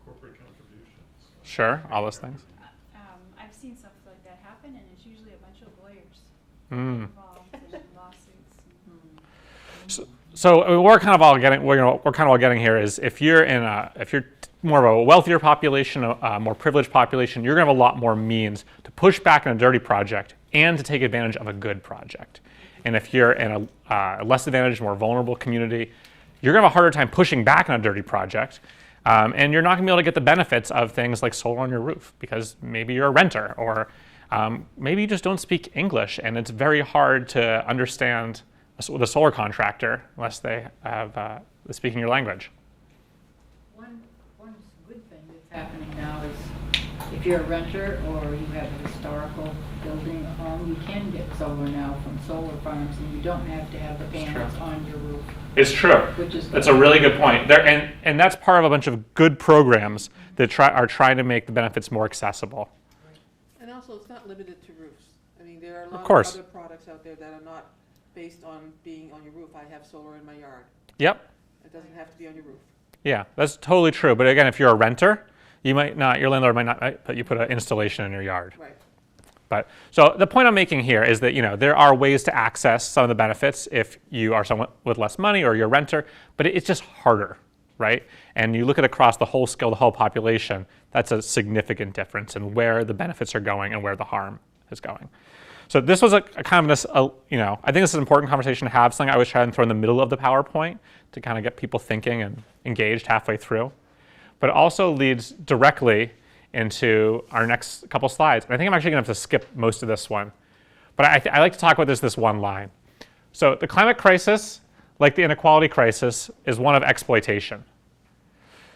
Corporate contributions. Sure. All those things. I've seen stuff like that happen, and it's usually a bunch of lawyers Mm. involved in lawsuits. So I mean, we're kind of all getting here is if you're more of a wealthier population, a more privileged population, you're going to have a lot more means to push back on a dirty project and to take advantage of a good project. And if you're in a less advantaged, more vulnerable community, you're going to have a harder time pushing back on a dirty project. And you're not going to be able to get the benefits of things like solar on your roof because maybe you're a renter or maybe you just don't speak English and it's very hard to understand the solar contractor unless they have speaking your language. One good thing that's happening now is if you're a renter or you have a historical building, a home, you can get solar now from solar farms and you don't have to have the panels on your roof. It's true. Which is That's a really good point. And that's part of a bunch of good programs that are trying to make the benefits more accessible. And also, it's not limited to roofs. I mean, there are a lot Of course. other products out there that are not based on being on your roof. I have solar in my yard. Yep. It doesn't have to be on your roof. Yeah, that's totally true. But again, if you're a renter, your landlord might not let you put an installation in your yard. Right. But so the point I'm making here is that there are ways to access some of the benefits if you are someone with less money or you're a renter, but it's just harder, right? And you look at across the whole scale, the whole population, that's a significant difference in where the benefits are going and where the harm is going. So this was a kind of this, I think this is an important conversation to have, something I was trying to throw in the middle of the PowerPoint to kind of get people thinking and engaged halfway through. But it also leads directly into our next couple slides. And I think I'm actually going to have to skip most of this one. But I like to talk about this one line. So the climate crisis, like the inequality crisis, is one of exploitation.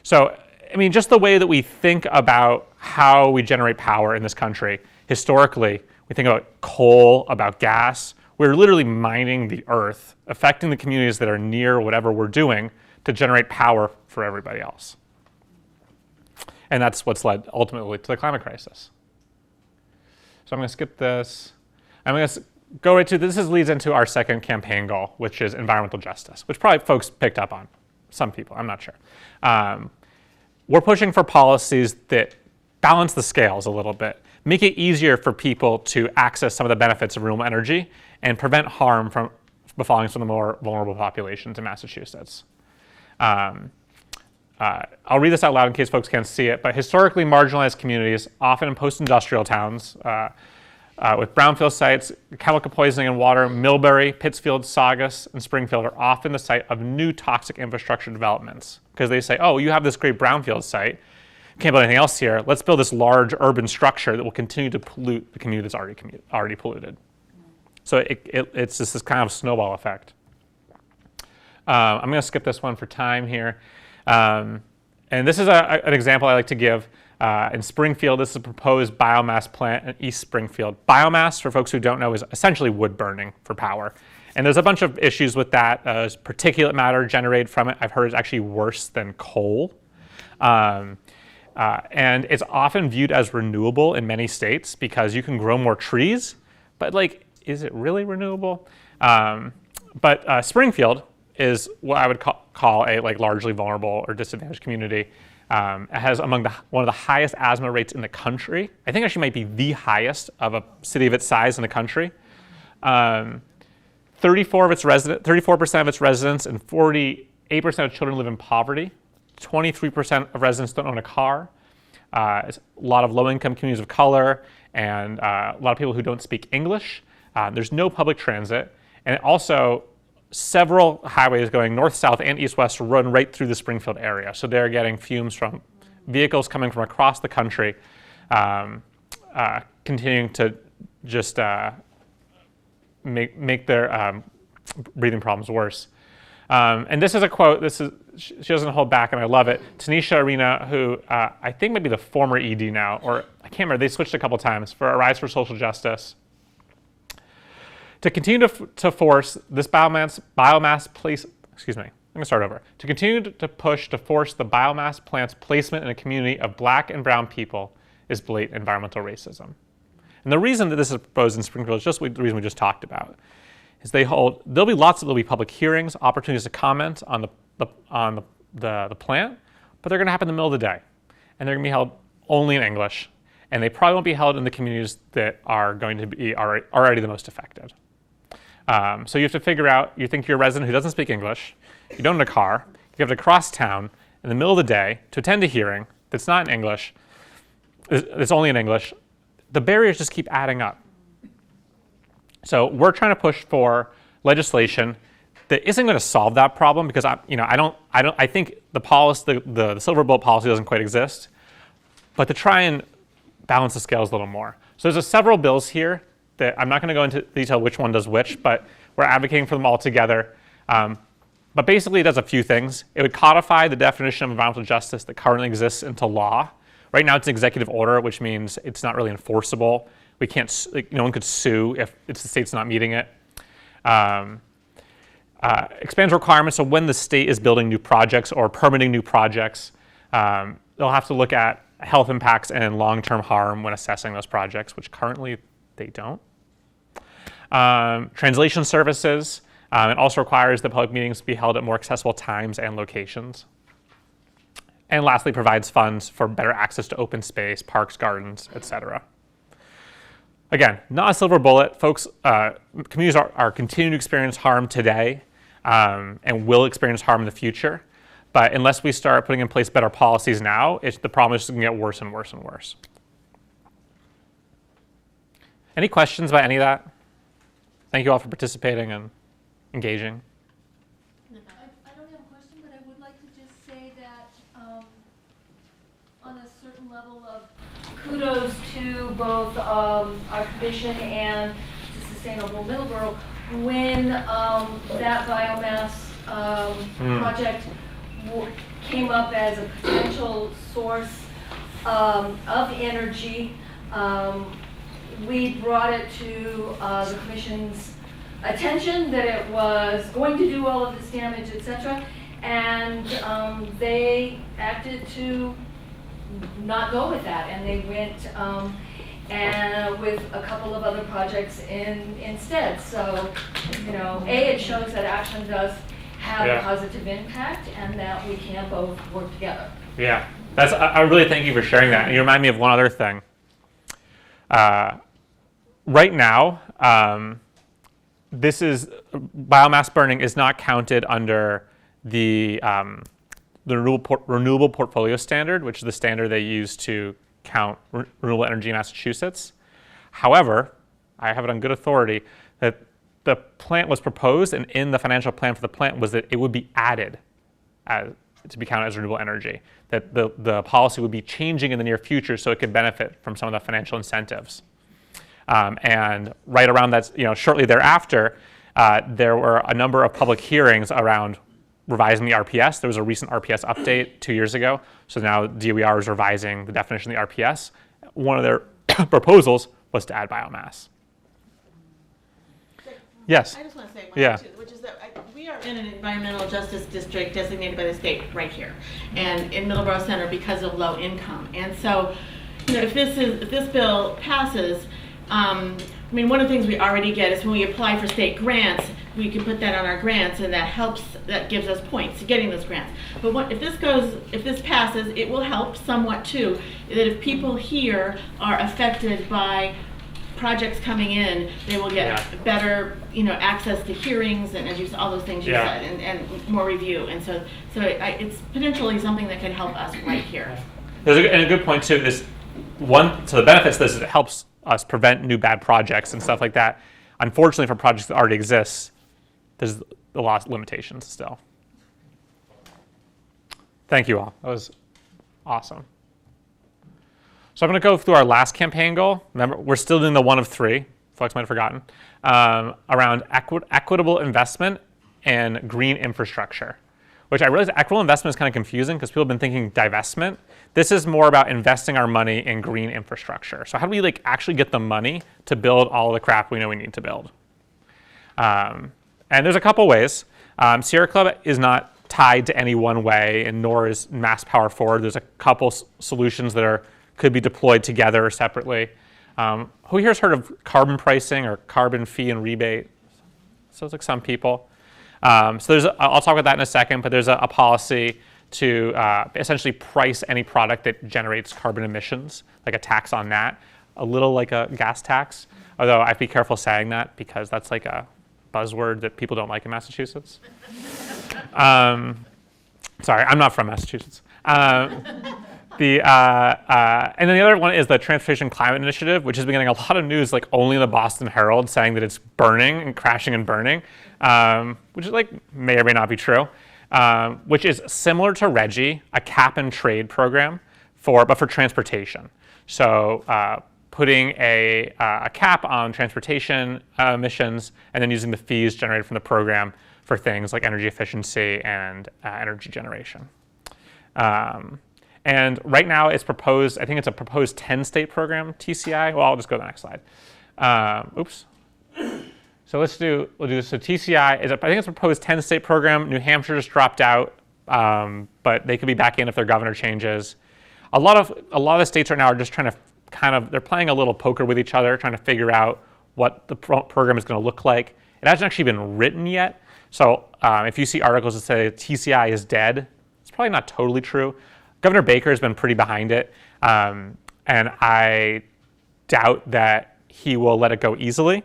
So, I mean, just the way that we think about how we generate power in this country, historically, we think about coal, about gas. We're literally mining the earth, affecting the communities that are near whatever we're doing to generate power for everybody else. And that's what's led ultimately to the climate crisis. So I'm going to skip this. I'm going to go right to this. Leads into our second campaign goal, which is environmental justice, which probably folks picked up on. Some people, I'm not sure. We're pushing for policies that balance the scales a little bit, make it easier for people to access some of the benefits of renewable energy and prevent harm from befalling some of the more vulnerable populations in Massachusetts. I'll read this out loud in case folks can't see it, but historically marginalized communities, often in post-industrial towns, with brownfield sites, chemical poisoning in water, Millbury, Pittsfield, Saugus, and Springfield are often the site of new toxic infrastructure developments. Because they say, oh, you have this great brownfield site, can't build anything else here, let's build this large urban structure that will continue to pollute the community that's already polluted. So it's just this kind of snowball effect. I'm going to skip this one for time here. And this is an example I like to give. In Springfield, this is a proposed biomass plant in East Springfield. Biomass, for folks who don't know, is essentially wood burning for power. And there's a bunch of issues with that. Particulate matter generated from it, I've heard, is actually worse than coal. And it's often viewed as renewable in many states because you can grow more trees, but is it really renewable? But Springfield is what I would call a largely vulnerable or disadvantaged community. It has one of the highest asthma rates in the country. I think actually might be the highest of a city of its size in the country. 34% of its residents and 48% of children live in poverty. 23% of residents don't own a car. It's a lot of low-income communities of color and a lot of people who don't speak English. There's no public transit. And also, several highways going north, south, and east-west run right through the Springfield area. So they're getting fumes from vehicles coming from across the country, continuing to just make their breathing problems worse. And this is a quote. She doesn't hold back, and I love it. Tanisha Arena, who I think might be the former ED now, or I can't remember. They switched a couple times for Arise for Social Justice. To continue to force this biomass place, excuse me, let me start over. To continue to push to force the biomass plant's placement in a community of Black and brown people is blatant environmental racism. And the reason that this is proposed in Springfield is just the reason we just talked about. Is there'll be public hearings, opportunities to comment on the plant, but they're going to happen in the middle of the day, and they're going to be held only in English, and they probably won't be held in the communities that are going to be already the most affected. So you have to figure out, you think you're a resident who doesn't speak English, you don't own a car, you have to cross town in the middle of the day to attend a hearing that's not in English, it's only in English. The barriers just keep adding up. So we're trying to push for legislation that isn't going to solve that problem, because I think the policy, the silver bullet policy doesn't quite exist, but to try and balance the scales a little more. So there's several bills here that I'm not going to go into detail which one does which, but we're advocating for them all together. But basically it does a few things. It would codify the definition of environmental justice that currently exists into law. Right now it's an executive order, which means it's not really enforceable. We can't, no one could sue if it's the state's not meeting it. Expands requirements, so when the state is building new projects or permitting new projects, they'll have to look at health impacts and long-term harm when assessing those projects, which currently they don't. Translation services, it also requires that public meetings be held at more accessible times and locations. And lastly, provides funds for better access to open space, parks, gardens, etc. Again, not a silver bullet. Folks, communities are continuing to experience harm today and will experience harm in the future. But unless we start putting in place better policies now, the problem is just going to get worse and worse and worse. Any questions about any of that? Thank you all for participating and engaging. I don't have a question, but I would like to just say that on a certain level of kudos to both our commission and to Sustainable Middleborough, when that biomass project came up as a potential source of energy, we brought it to the commission's attention that it was going to do all of this damage, etc., and they acted to not go with that, and they went and with a couple of other projects instead. So, it shows that action does have a positive impact, and that we can both work together. Yeah, I really thank you for sharing that. And you remind me of one other thing. Right now, biomass burning is not counted under the renewable portfolio standard, which is the standard they use to count renewable energy in Massachusetts. However, I have it on good authority that the plant was proposed, and in the financial plan for the plant was that it would be added to be counted as renewable energy, that the policy would be changing in the near future so it could benefit from some of the financial incentives. And right around that, shortly thereafter, there were a number of public hearings around revising the RPS. There was a recent RPS update 2 years ago, so now DOER is revising the definition of the RPS. One of their proposals was to add biomass. Yes? I just want to say one thing too, which is that we are in an environmental justice district designated by the state right here, and in Middleborough Center because of low income. And so, if this bill passes, one of the things we already get is when we apply for state grants, we can put that on our grants, and that gives us points to getting those grants. But if this passes, it will help somewhat too, that if people here are affected by projects coming in, they will get better, access to hearings, and as you said, all those things you said, and more review. And so it's potentially something that can help us right here. There's a good point too. So the benefits of this is it helps us prevent new bad projects and stuff like that. Unfortunately, for projects that already exist, there's a lot of limitations still. Thank you all. That was awesome. So I'm going to go through our last campaign goal. Remember, we're still doing the one of three. Folks might have forgotten. Around equitable investment and green infrastructure, which I realize equitable investment is kind of confusing because people have been thinking divestment. This is more about investing our money in green infrastructure. So how do we actually get the money to build all the crap we know we need to build? And there's a couple ways. Sierra Club is not tied to any one way, and nor is Mass Power Forward. There's a couple solutions that could be deployed together or separately. Who here has heard of carbon pricing or carbon fee and rebate? So it's like some people. So I'll talk about that in a second, but there's a policy to essentially price any product that generates carbon emissions, like a tax on that, a little like a gas tax. Although I'd be careful saying that because that's like buzzword that people don't like in Massachusetts. Sorry, I'm not from Massachusetts. And then the other one is the Transportation Climate Initiative, which has been getting a lot of news, like only in the Boston Herald, saying that it's burning and crashing and burning, which is like may or may not be true, which is similar to RGGI, a cap and trade program but for transportation. So putting a cap on transportation emissions and then using the fees generated from the program for things like energy efficiency and energy generation. And right now it's proposed, I think it's a proposed 10-state program, TCI. Well, I'll just go to the next slide. Oops. So we'll do this. So TCI is, I think it's a proposed 10-state program. New Hampshire just dropped out, but they could be back in if their governor changes. A lot of the states right now are just trying to they're playing a little poker with each other, trying to figure out what the program is going to look like. It hasn't actually been written yet. So if you see articles that say TCI is dead, it's probably not totally true. Governor Baker has been pretty behind it, and I doubt that he will let it go easily.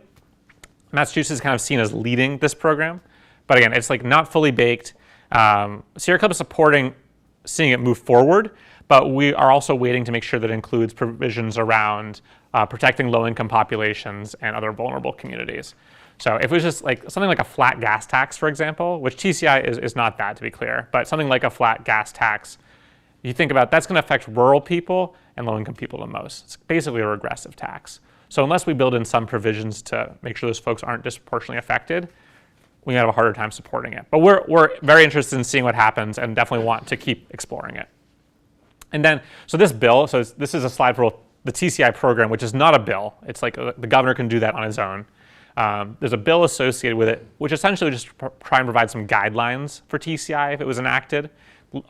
Massachusetts is kind of seen as leading this program, but again, it's like not fully baked. Sierra Club is supporting seeing it move forward, but we are also waiting to make sure that it includes provisions around protecting low-income populations and other vulnerable communities. So if it was just like something like a flat gas tax, for example, which TCI is not that, to be clear, but something like a flat gas tax, you think about that's going to affect rural people and low-income people the most. It's basically a regressive tax. So unless we build in some provisions to make sure those folks aren't disproportionately affected, we have a harder time supporting it. But we're very interested in seeing what happens and definitely want to keep exploring it. And then, so this bill, so this is a slide for the TCI program, which is not a bill. It's like the governor can do that on his own. There's a bill associated with it, which essentially just try and provide some guidelines for TCI if it was enacted,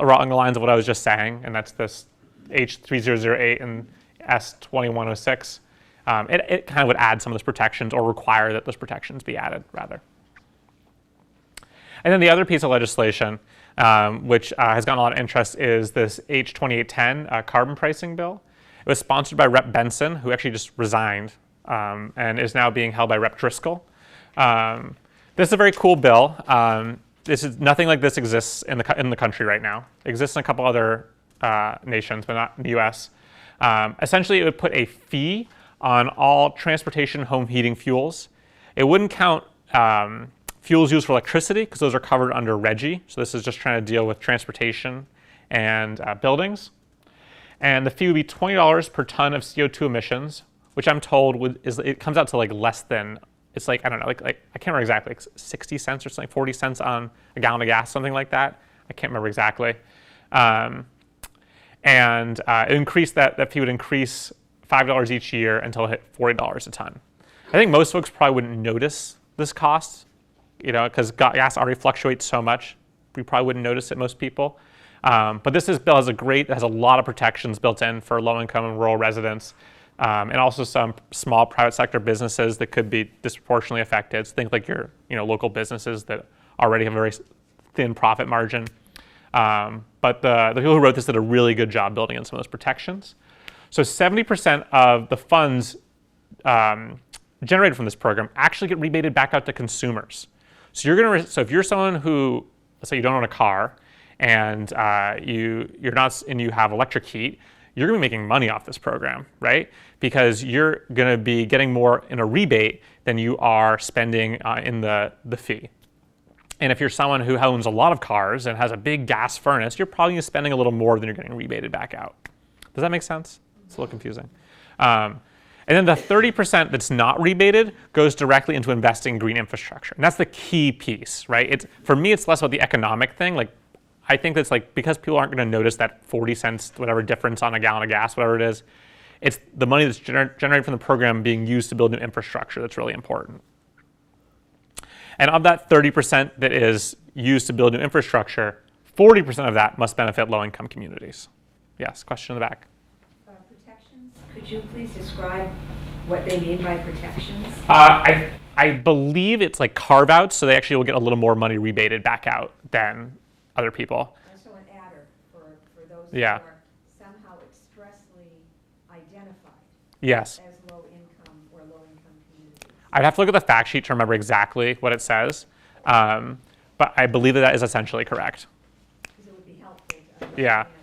along the lines of what I was just saying, and that's this H3008 and S2106. It kind of would add some of those protections or require that those protections be added, rather. And then the other piece of legislation, which has gotten a lot of interest, is this H2810 carbon pricing bill. It was sponsored by Rep. Benson, who actually just resigned and is now being held by Rep. Driscoll. This is a very cool bill. This is nothing like this exists in the country right now. It exists in a couple other nations, but not in the U.S. Essentially, it would put a fee on all transportation home heating fuels. It wouldn't count fuels used for electricity because those are covered under RGGI. So this is just trying to deal with transportation and buildings. And the fee would be $20 per ton of CO2 emissions, which I'm told it comes out to like less than, it's like, I don't know, like I can't remember exactly, like 60 cents or something, 40 cents on a gallon of gas, something like that. I can't remember exactly. And it increased that fee would increase $5 each year until it hit $40 a ton. I think most folks probably wouldn't notice this cost, because gas already fluctuates so much. We probably wouldn't notice it, most people. But this bill has a lot of protections built in for low-income and rural residents, and also some small private sector businesses that could be disproportionately affected. So think like your local businesses that already have a very thin profit margin. But the people who wrote this did a really good job building in some of those protections. So 70% of the funds generated from this program actually get rebated back out to consumers. So if you're someone who, let's say you don't own a car, and you have electric heat, you're going to be making money off this program, right? Because you're going to be getting more in a rebate than you are spending in the fee. And if you're someone who owns a lot of cars and has a big gas furnace, you're probably spending a little more than you're getting rebated back out. Does that make sense? It's a little confusing. And then the 30% that's not rebated goes directly into investing in green infrastructure. And that's the key piece, right? For me, it's less about the economic thing. Like, I think that's like, because people aren't going to notice that 40 cents, whatever difference on a gallon of gas, whatever it is, it's the money that's generated from the program being used to build new infrastructure that's really important. And of that 30% that is used to build new infrastructure, 40% of that must benefit low-income communities. Yes, question in the back. Protections, could you please describe what they mean by protections? I believe it's like carve-outs, so they actually will get a little more money rebated back out than other people. And so an adder for those Yeah. who are somehow expressly identified Yes. as low-income or low-income communities. I'd have to look at the fact sheet to remember exactly what it says, but I believe that is essentially correct. Because it would be helpful to Yeah. understand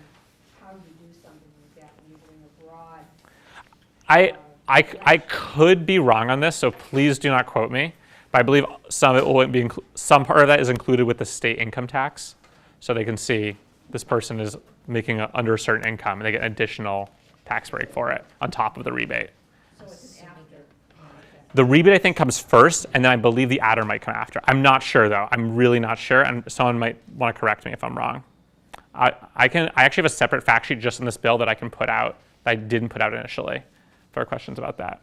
how you do something like that when you're doing a broad. I could be wrong on this, so please do not quote me. But I believe some of it will be some part of that is included with the state income tax, so they can see this person is making under a certain income, and they get an additional tax break for it on top of the rebate. So it's an after. The rebate, I think, comes first, and then I believe the adder might come after. I'm not sure, though. I'm really not sure, and someone might want to correct me if I'm wrong. I actually have a separate fact sheet just in this bill that I can put out that I didn't put out initially. If there are questions about that.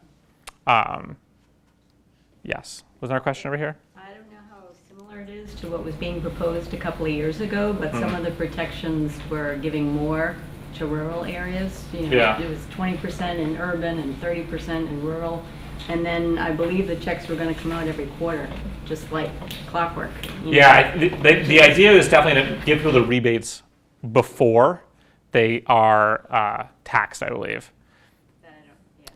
Yes. Was there a question over here? I don't know how similar it is to what was being proposed a couple of years ago, but some of the protections were giving more to rural areas. You know, Yeah. it was 20% in urban and 30% in rural. And then I believe the checks were going to come out every quarter, just like clockwork. You know? Yeah, the idea is definitely to give people the rebates before they are taxed, I believe.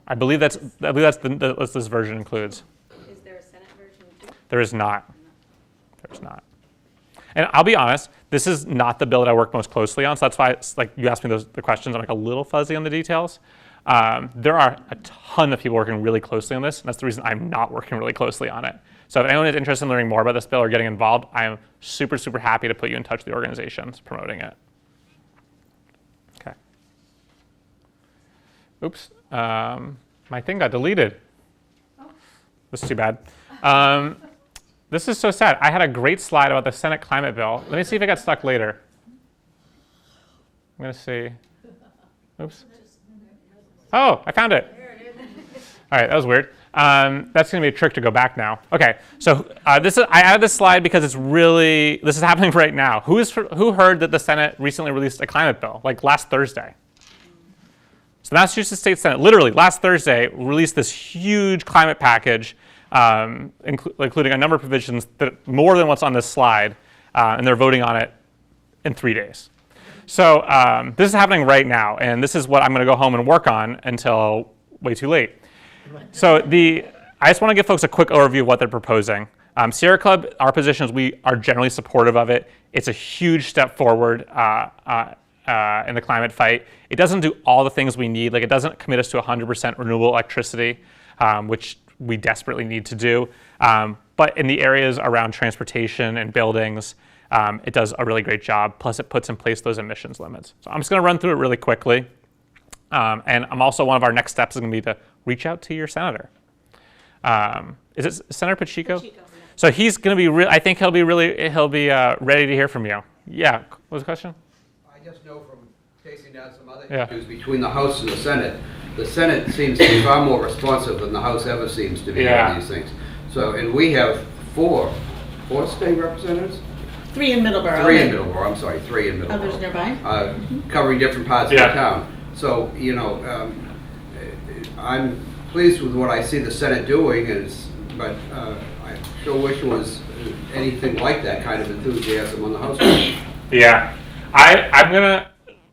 I believe that's what this version includes. Is there a Senate version too? There is not. There's not. And I'll be honest, this is not the bill that I work most closely on, so that's why it's like you asked me the questions, I'm like a little fuzzy on the details. There are a ton of people working really closely on this, and that's the reason I'm not working really closely on it. So if anyone is interested in learning more about this bill or getting involved, I am super, super happy to put you in touch with the organizations promoting it. Okay. Oops. My thing got deleted. This is too bad. This is so sad. I had a great slide about the Senate climate bill. Let me see if it got stuck later. I'm going to see. Oops. Oh, I found it. All right, that was weird. That's going to be a trick to go back now. Okay, so I added this slide because this is happening right now. Who heard that the Senate recently released a climate bill, like last Thursday? So the Massachusetts State Senate, literally last Thursday, released this huge climate package, including a number of provisions that more than what's on this slide, and they're voting on it in 3 days. So this is happening right now, and this is what I'm going to go home and work on until way too late. So I just want to give folks a quick overview of what they're proposing. Sierra Club, our position is we are generally supportive of it. It's a huge step forward in the climate fight. It doesn't do all the things we need. Like it doesn't commit us to 100% renewable electricity, which we desperately need to do. But in the areas around transportation and buildings, it does a really great job. Plus, it puts in place those emissions limits. So I'm just going to run through it really quickly. And I'm also one of our next steps is going to be to reach out to your senator. Is it Senator Pacheco? Pacheco. So he's going to be. I think he'll be ready to hear from you. Yeah. What was the question? I just know from chasing down some other Yeah. issues between the House and the Senate seems to be far more responsive than the House ever seems to be on these things. So, and we have four state representatives? 3 in Middleborough. 3 in Middleborough, I'm sorry, 3 in Middleborough. Others nearby. Covering different parts of the town. So, you know, I'm pleased with what I see the Senate doing, but I sure wish it was anything like that kind of enthusiasm on the House. Yeah,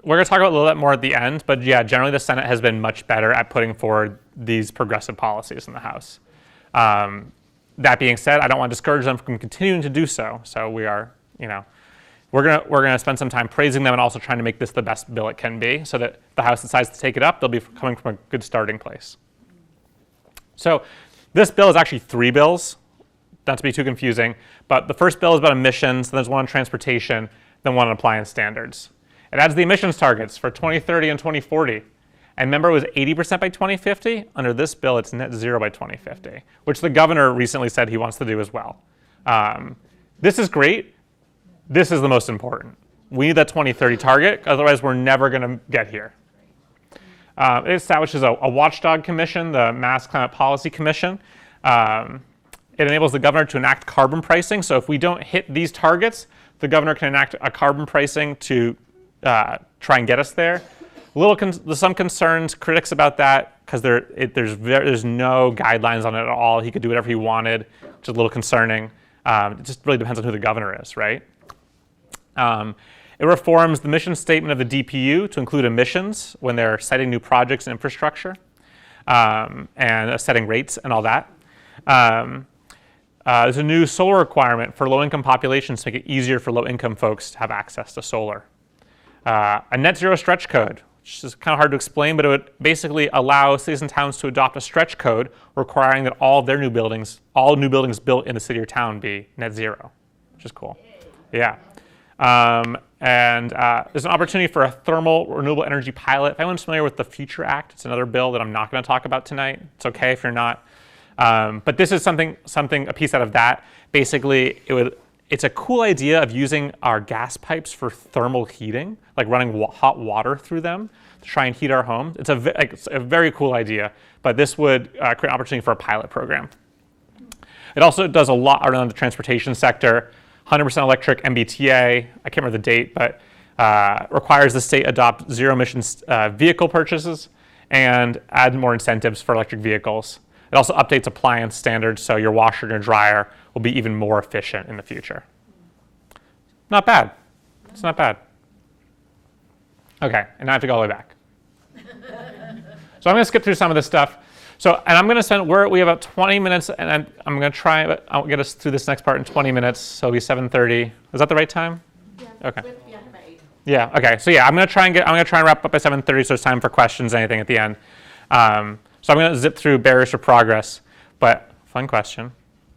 we're gonna talk about a little bit more at the end, but yeah, generally the Senate has been much better at putting forward these progressive policies in the House. That being said, I don't want to discourage them from continuing to do so. So we are, you know, we're gonna spend some time praising them and also trying to make this the best bill it can be, so that if the House decides to take it up, they'll be coming from a good starting place. So this bill is actually 3 bills, not to be too confusing, but the first bill is about emissions, then there's one on transportation, then one on appliance standards. It adds the emissions targets for 2030 and 2040. And remember, it was 80% by 2050. Under this bill, it's net zero by 2050, which the governor recently said he wants to do as well. This is great. This is the most important. We need that 2030 target, otherwise we're never going to get here. It establishes a watchdog commission, the Mass Climate Policy Commission. It enables the governor to enact carbon pricing. So if we don't hit these targets, the governor can enact a carbon pricing to try and get us there. There's some concerns, critics about that, because there's no guidelines on it at all. He could do whatever he wanted, which is a little concerning. It just really depends on who the governor is, right? It reforms the mission statement of the DPU to include emissions when they're setting new projects and infrastructure, and setting rates and all that. There's a new solar requirement for low-income populations to make it easier for low-income folks to have access to solar. A net zero stretch code, which is kind of hard to explain, but it would basically allow cities and towns to adopt a stretch code requiring that all new buildings built in the city or town be net zero, which is cool. Yeah. And there's an opportunity for a thermal renewable energy pilot. If anyone's familiar with the Future Act, it's another bill that I'm not going to talk about tonight. It's okay if you're not. But this is something, a piece out of that. Basically, it's a cool idea of using our gas pipes for thermal heating, like running hot water through them to try and heat our homes. It's a very cool idea, but this would create an opportunity for a pilot program. It also does a lot around the transportation sector. 100% electric MBTA, I can't remember the date, but requires the state adopt zero emissions vehicle purchases and add more incentives for electric vehicles. It also updates appliance standards, so your washer and your dryer will be even more efficient in the future. Not bad. It's not bad. Okay, and now I have to go all the way back. So I'm going to skip through some of this stuff. So, and I'm going to spend, we have about 20 minutes, and I'm going to try, but I'll get us through this next part in 20 minutes, so it'll be 7:30. Is that the right time? Yeah. Okay. Yeah, about 8. Yeah, okay. So yeah, I'm going to try and wrap up by 7:30, so there's time for questions, anything at the end. So I'm going to zip through barriers to progress, but fun question.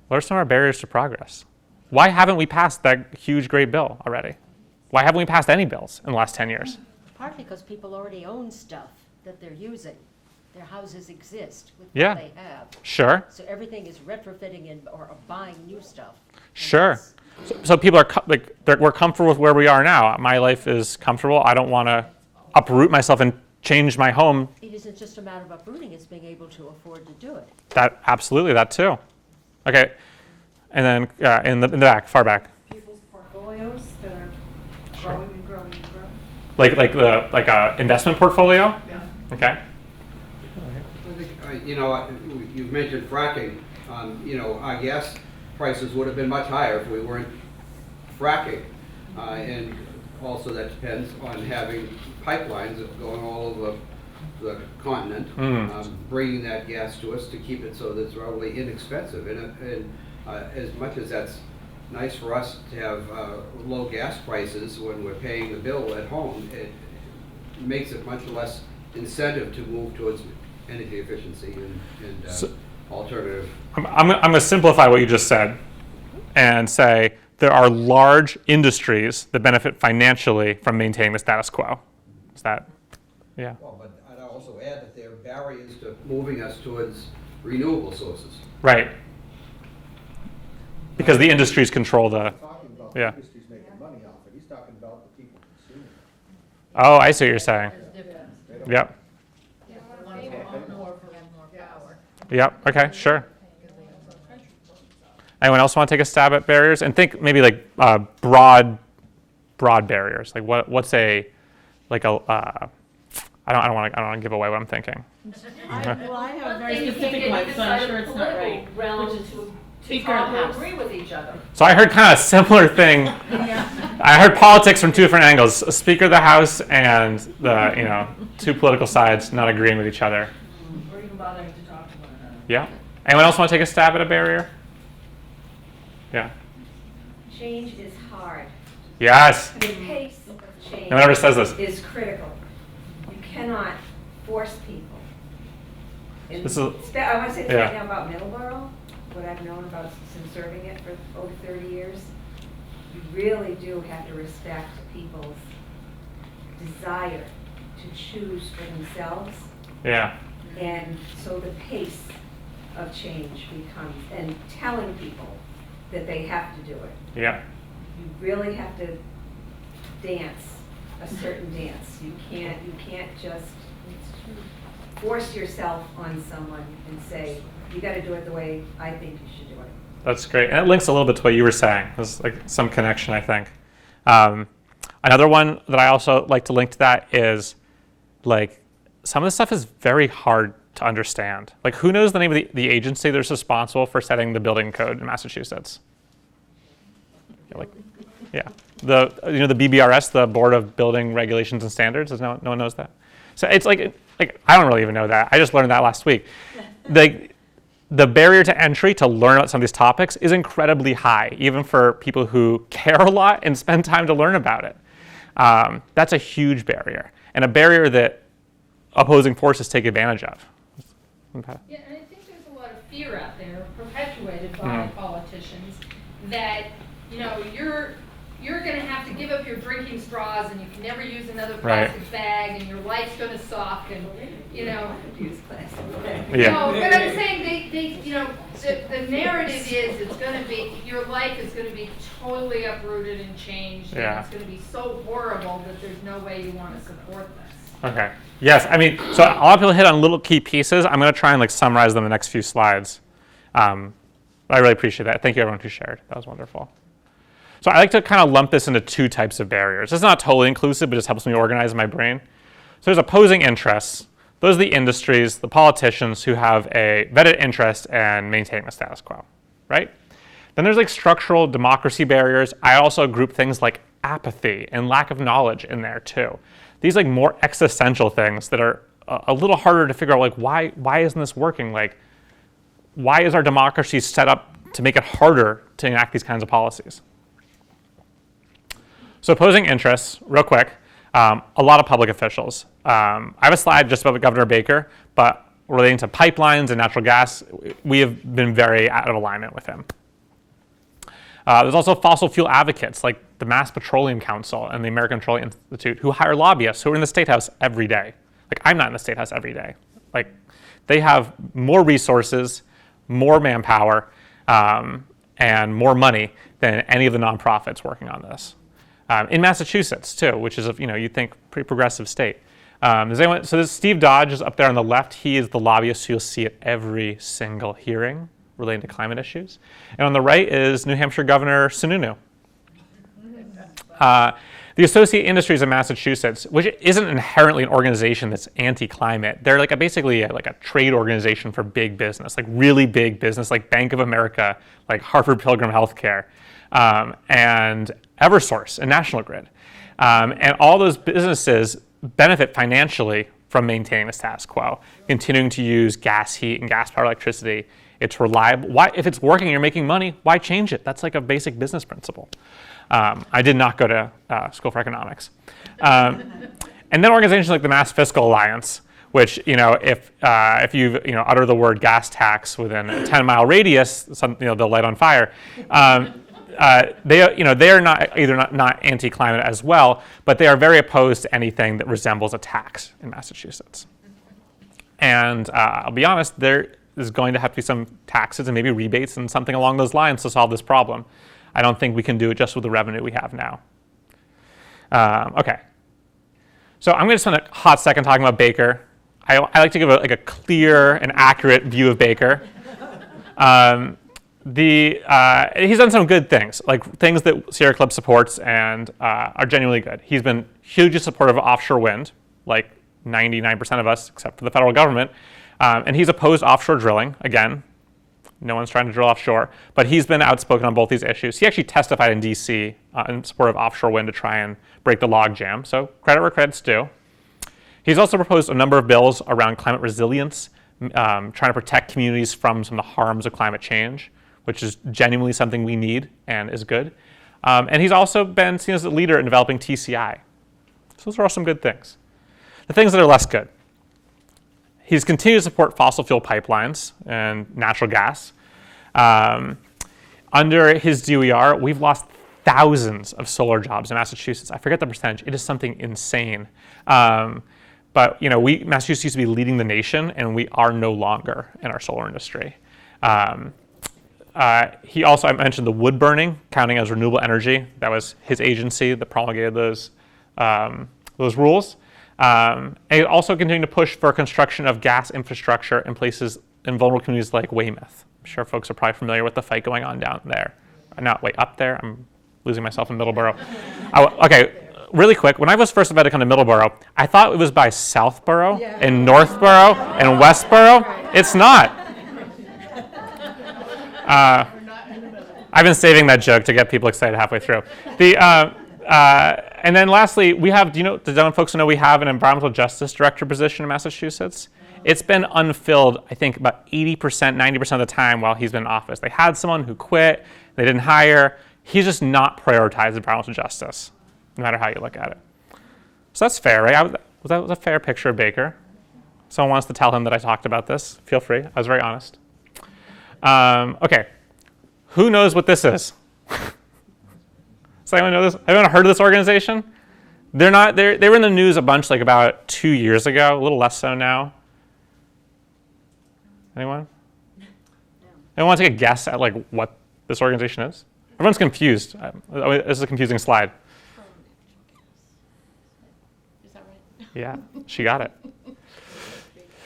What are some of our barriers to progress? Why haven't we passed that huge, great bill already? Why haven't we passed any bills in the last 10 years? Partly because people already own stuff that they're using. Their houses exist with Yeah. what they have. Sure. So everything is retrofitting or buying new stuff. Sure. So people are we're comfortable with where we are now. My life is comfortable. I don't want to uproot myself and change my home. It isn't just a matter of uprooting, it's being able to afford to do it. That absolutely, that too. Okay, and then in the back, far back. People's portfolios that are growing and growing and growing. Like a investment portfolio. Yeah. Okay. You've mentioned fracking. Our gas prices would have been much higher if we weren't fracking. And also that depends on having pipelines going all over the continent, bringing that gas to us to keep it so that it's relatively inexpensive. And as much as that's nice for us to have low gas prices when we're paying the bill at home, it makes it much less incentive to move towards energy efficiency and alternative. I'm going to simplify what you just said and say there are large industries that benefit financially from maintaining the status quo. Is that, yeah? Well, but I'd also add that there are barriers to moving us towards renewable sources. Right. Because the industries control the, yeah. The industry's making money off it. He's talking about the people consuming it. Oh, I see what you're saying. Yep. Yep, okay, sure. Anyone else want to take a stab at barriers? And think maybe like broad barriers. Like what's I don't want to give away what I'm thinking. I have a very You can't specific get one, either so I'm side sure of it's the not political right. realm Which is to speaker of talk the or House. agree with each other. So I heard kind of a similar thing. I heard politics from two different angles: a Speaker of the House and the two political sides not agreeing with each other. Or even bothering to talk to one another. Yeah. Anyone else want to take a stab at a barrier? Yeah. Change is hard. Yes. The pace of change No one ever says this. is critical. You cannot force people. And This is- I want to say this yeah. right now about Middleborough, what I've known about since serving it for over 30 years. You really do have to respect people's desire to choose for themselves. Yeah. And so the pace of change becomes, and telling people that they have to do it. Yeah. You really have to dance a certain dance. You can't just force yourself on someone and say, you got to do it the way I think you should do it. That's great. And it links a little bit to what you were saying. There's like some connection, I think. Another one that I also like to link to that is like some of this stuff is very hard to understand. Like who knows the name of the agency that's responsible for setting the building code in Massachusetts? The BBRS, the Board of Building Regulations and Standards. No one knows that. So it's like I don't really even know that. I just learned that last week. the barrier to entry to learn about some of these topics is incredibly high, even for people who care a lot and spend time to learn about it. That's a huge barrier, and a barrier that opposing forces take advantage of. Okay. Yeah, and I think there's a lot of fear out there perpetuated by politicians that, you're going to have to give up your drinking straws and you can never use another plastic bag and your life's going to suck and, Use plastic bags. Yeah. No, but I'm saying the narrative is it's going to be, your life is going to be totally uprooted and changed. Yeah. And it's going to be so horrible that there's no way you want to support this. Okay. Yes, I mean, so a lot of people hit on little key pieces. I'm going to try and summarize them in the next few slides. I really appreciate that. Thank you everyone who shared. That was wonderful. So I like to kind of lump this into two types of barriers. It's not totally inclusive, but just helps me organize my brain. So there's opposing interests. Those are the industries, the politicians who have a vetted interest in maintaining the status quo, right? Then there's structural democracy barriers. I also group things like apathy and lack of knowledge in there too. These more existential things that are a little harder to figure out, why isn't this working? Why is our democracy set up to make it harder to enact these kinds of policies? So opposing interests, real quick, a lot of public officials. I have a slide just about Governor Baker, but relating to pipelines and natural gas, we have been very out of alignment with him. There's also fossil fuel advocates like the Mass Petroleum Council and the American Petroleum Institute who hire lobbyists who are in the State House every day. I'm not in the State House every day. They have more resources, more manpower, and more money than any of the nonprofits working on this. In Massachusetts too, which is you'd think pretty progressive state. So this Steve Dodge is up there on the left. He is the lobbyist who you'll see at every single hearing relating to climate issues. And on the right is New Hampshire Governor Sununu. The Associate Industries of Massachusetts, which isn't inherently an organization that's anti-climate. They're basically a trade organization for big business, really big business, like Bank of America, like Harvard Pilgrim Healthcare, and Eversource and National Grid. And all those businesses benefit financially from maintaining the status quo, continuing to use gas heat and gas-powered electricity. It's reliable. Why, if it's working and you're making money, why change it? That's a basic business principle. I did not go to school for economics. And then organizations like the Mass Fiscal Alliance, which, if you utter the word gas tax within a 10-mile radius, they'll light on fire. They are not anti-climate as well, but they are very opposed to anything that resembles a tax in Massachusetts. And I'll be honest, there is going to have to be some taxes and maybe rebates and something along those lines to solve this problem. I don't think we can do it just with the revenue we have now. Okay. So I'm going to spend a hot second talking about Baker. I like to give a clear and accurate view of Baker. He's done some good things, things that Sierra Club supports and are genuinely good. He's been hugely supportive of offshore wind, 99% of us, except for the federal government. And he's opposed offshore drilling. Again, no one's trying to drill offshore, but he's been outspoken on both these issues. He actually testified in DC in support of offshore wind to try and break the log jam. So credit where credit's due. He's also proposed a number of bills around climate resilience, trying to protect communities from some of the harms of climate change, which is genuinely something we need and is good. And he's also been seen as a leader in developing TCI. So those are all some good things. The things that are less good. He's continued to support fossil fuel pipelines and natural gas. Under his DOER, we've lost thousands of solar jobs in Massachusetts. I forget the percentage. It is something insane. But Massachusetts used to be leading the nation, and we are no longer in our solar industry. He also, I mentioned the wood burning, counting as renewable energy. That was his agency that promulgated those rules. And he also continued to push for construction of gas infrastructure in places in vulnerable communities like Weymouth. I'm sure folks are probably familiar with the fight going on down there. No, wait, up there? I'm losing myself in Middleborough. Okay, really quick. When I was first about to come to Middleborough, I thought it was by Southborough and Northborough and Westborough. It's not. I've been saving that joke to get people excited halfway through. And then lastly, we have, does folks know we have an environmental justice director position in Massachusetts? It's been unfilled, I think, about 80%, 90% of the time while he's been in office. They had someone who quit, they didn't hire. He's just not prioritized environmental justice, no matter how you look at it. So that's fair, right? That was a fair picture of Baker. Someone wants to tell him that I talked about this, feel free. I was very honest. Okay, who knows what this is? Does anyone know this? Anyone heard of this organization? They were in the news a bunch like about 2 years ago, a little less so now. Anyone? Anyone want to take a guess at like what this organization is? Everyone's confused. This is a confusing slide. Is that right? Yeah, she got it.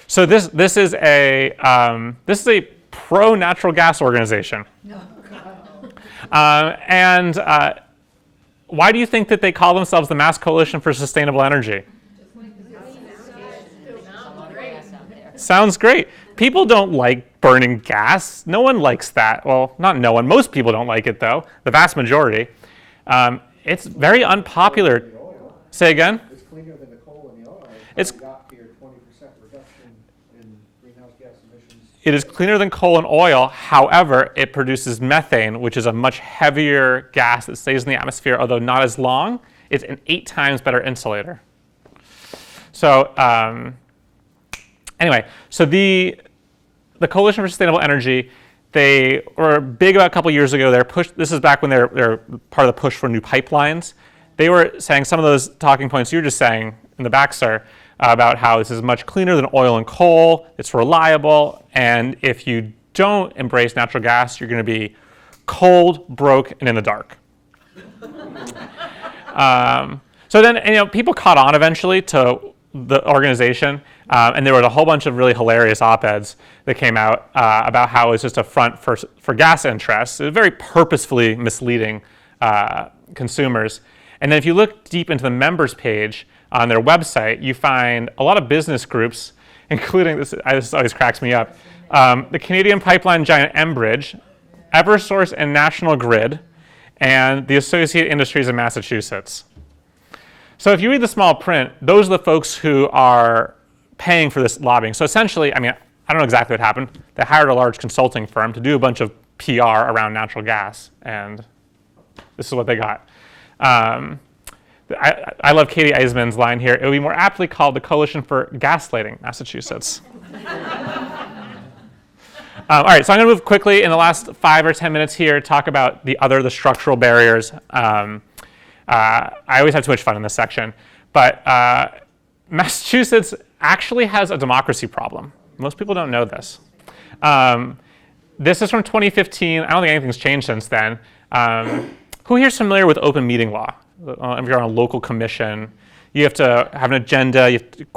So this is a pro natural gas organization. And why do you think that they call themselves the Mass Coalition for Sustainable Energy? Sounds great. People don't like burning gas. No one likes that. Well, not no one. Most people don't like it, though. The vast majority. It's very unpopular. Say again? It's cleaner than the coal and the oil. It's got to your 20% reduction in greenhouse gas emissions. It is cleaner than coal and oil. However, it produces methane, which is a much heavier gas that stays in the atmosphere, although not as long. It's an 8 times better insulator. So anyway, so the Coalition for Sustainable Energy, they were big about a couple years ago. This is back when they're part of the push for new pipelines. They were saying some of those talking points you were just saying in the back, sir, about how this is much cleaner than oil and coal, it's reliable, and if you don't embrace natural gas, you're going to be cold, broke, and in the dark. So then, people caught on eventually to the organization, and there were a whole bunch of really hilarious op-eds that came out about how it's just a front for gas interests. It was very purposefully misleading consumers. And then if you look deep into the members page on their website, you find a lot of business groups, including this always cracks me up, the Canadian pipeline giant Enbridge, Eversource and National Grid, and the Associated Industries in Massachusetts. So if you read the small print, those are the folks who are paying for this lobbying. So essentially, I don't know exactly what happened. They hired a large consulting firm to do a bunch of PR around natural gas, and this is what they got. I love Katie Eisman's line here. It would be more aptly called the Coalition for Gaslighting Massachusetts. All right, so I'm going to move quickly in the last 5 or 10 minutes here, talk about the structural barriers. I always have too much fun in this section, but Massachusetts actually has a democracy problem. Most people don't know this. This is from 2015. I don't think anything's changed since then. Who here is familiar with open meeting law? If you're on a local commission, you have to have an agenda.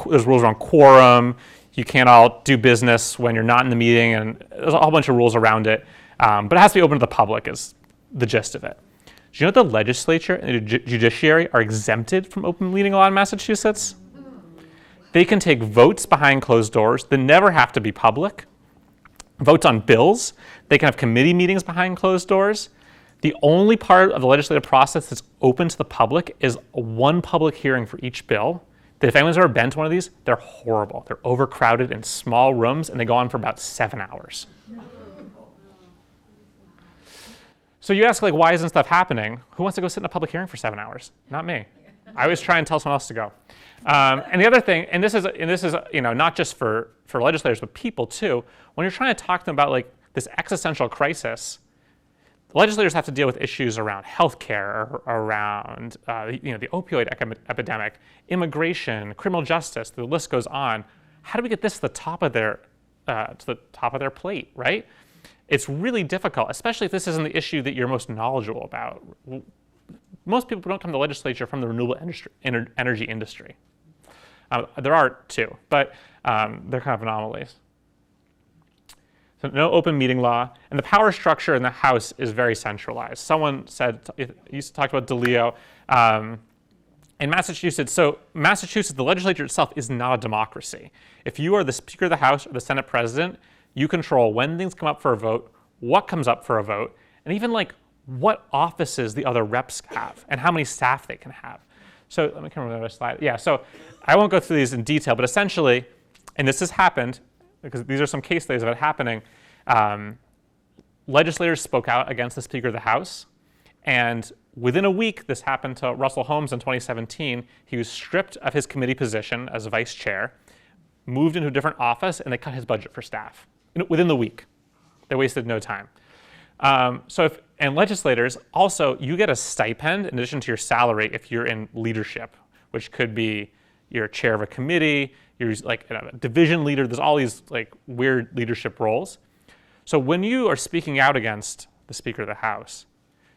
There's rules around quorum. You can't all do business when you're not in the meeting, and there's a whole bunch of rules around it. But it has to be open to the public is the gist of it. Do you know that the legislature and the judiciary are exempted from open meeting law in Massachusetts? They can take votes behind closed doors that never have to be public. Votes on bills. They can have committee meetings behind closed doors. The only part of the legislative process that's open to the public is one public hearing for each bill. That if anyone's ever been to one of these, they're horrible. They're overcrowded in small rooms, and they go on for about 7 hours. So you ask, why isn't stuff happening? Who wants to go sit in a public hearing for 7 hours? Not me. I always try and tell someone else to go. And the other thing, and this is not just for legislators, but people too. When you're trying to talk to them about this existential crisis, legislators have to deal with issues around healthcare, around the opioid epidemic, immigration, criminal justice. The list goes on. How do we get this to the top of their plate, right? It's really difficult, especially if this isn't the issue that you're most knowledgeable about. Most people don't come to the legislature from the renewable energy industry. There are too, but they're kind of anomalies. So no open meeting law, and the power structure in the House is very centralized. Someone said, you talked about DeLeo, in Massachusetts. So Massachusetts, the legislature itself is not a democracy. If you are the Speaker of the House or the Senate President, you control when things come up for a vote, what comes up for a vote, and even what offices the other reps have and how many staff they can have. So let me come over to another slide. Yeah, so I won't go through these in detail, but essentially, and this has happened, because these are some case studies of it happening, legislators spoke out against the Speaker of the House, and within a week, this happened to Russell Holmes in 2017. He was stripped of his committee position as vice chair, moved into a different office, and they cut his budget for staff within the week. They wasted no time. And legislators, also, you get a stipend in addition to your salary if you're in leadership, which could be you're chair of a committee, you're like a division leader. There's all these like weird leadership roles. So when you are speaking out against the Speaker of the House,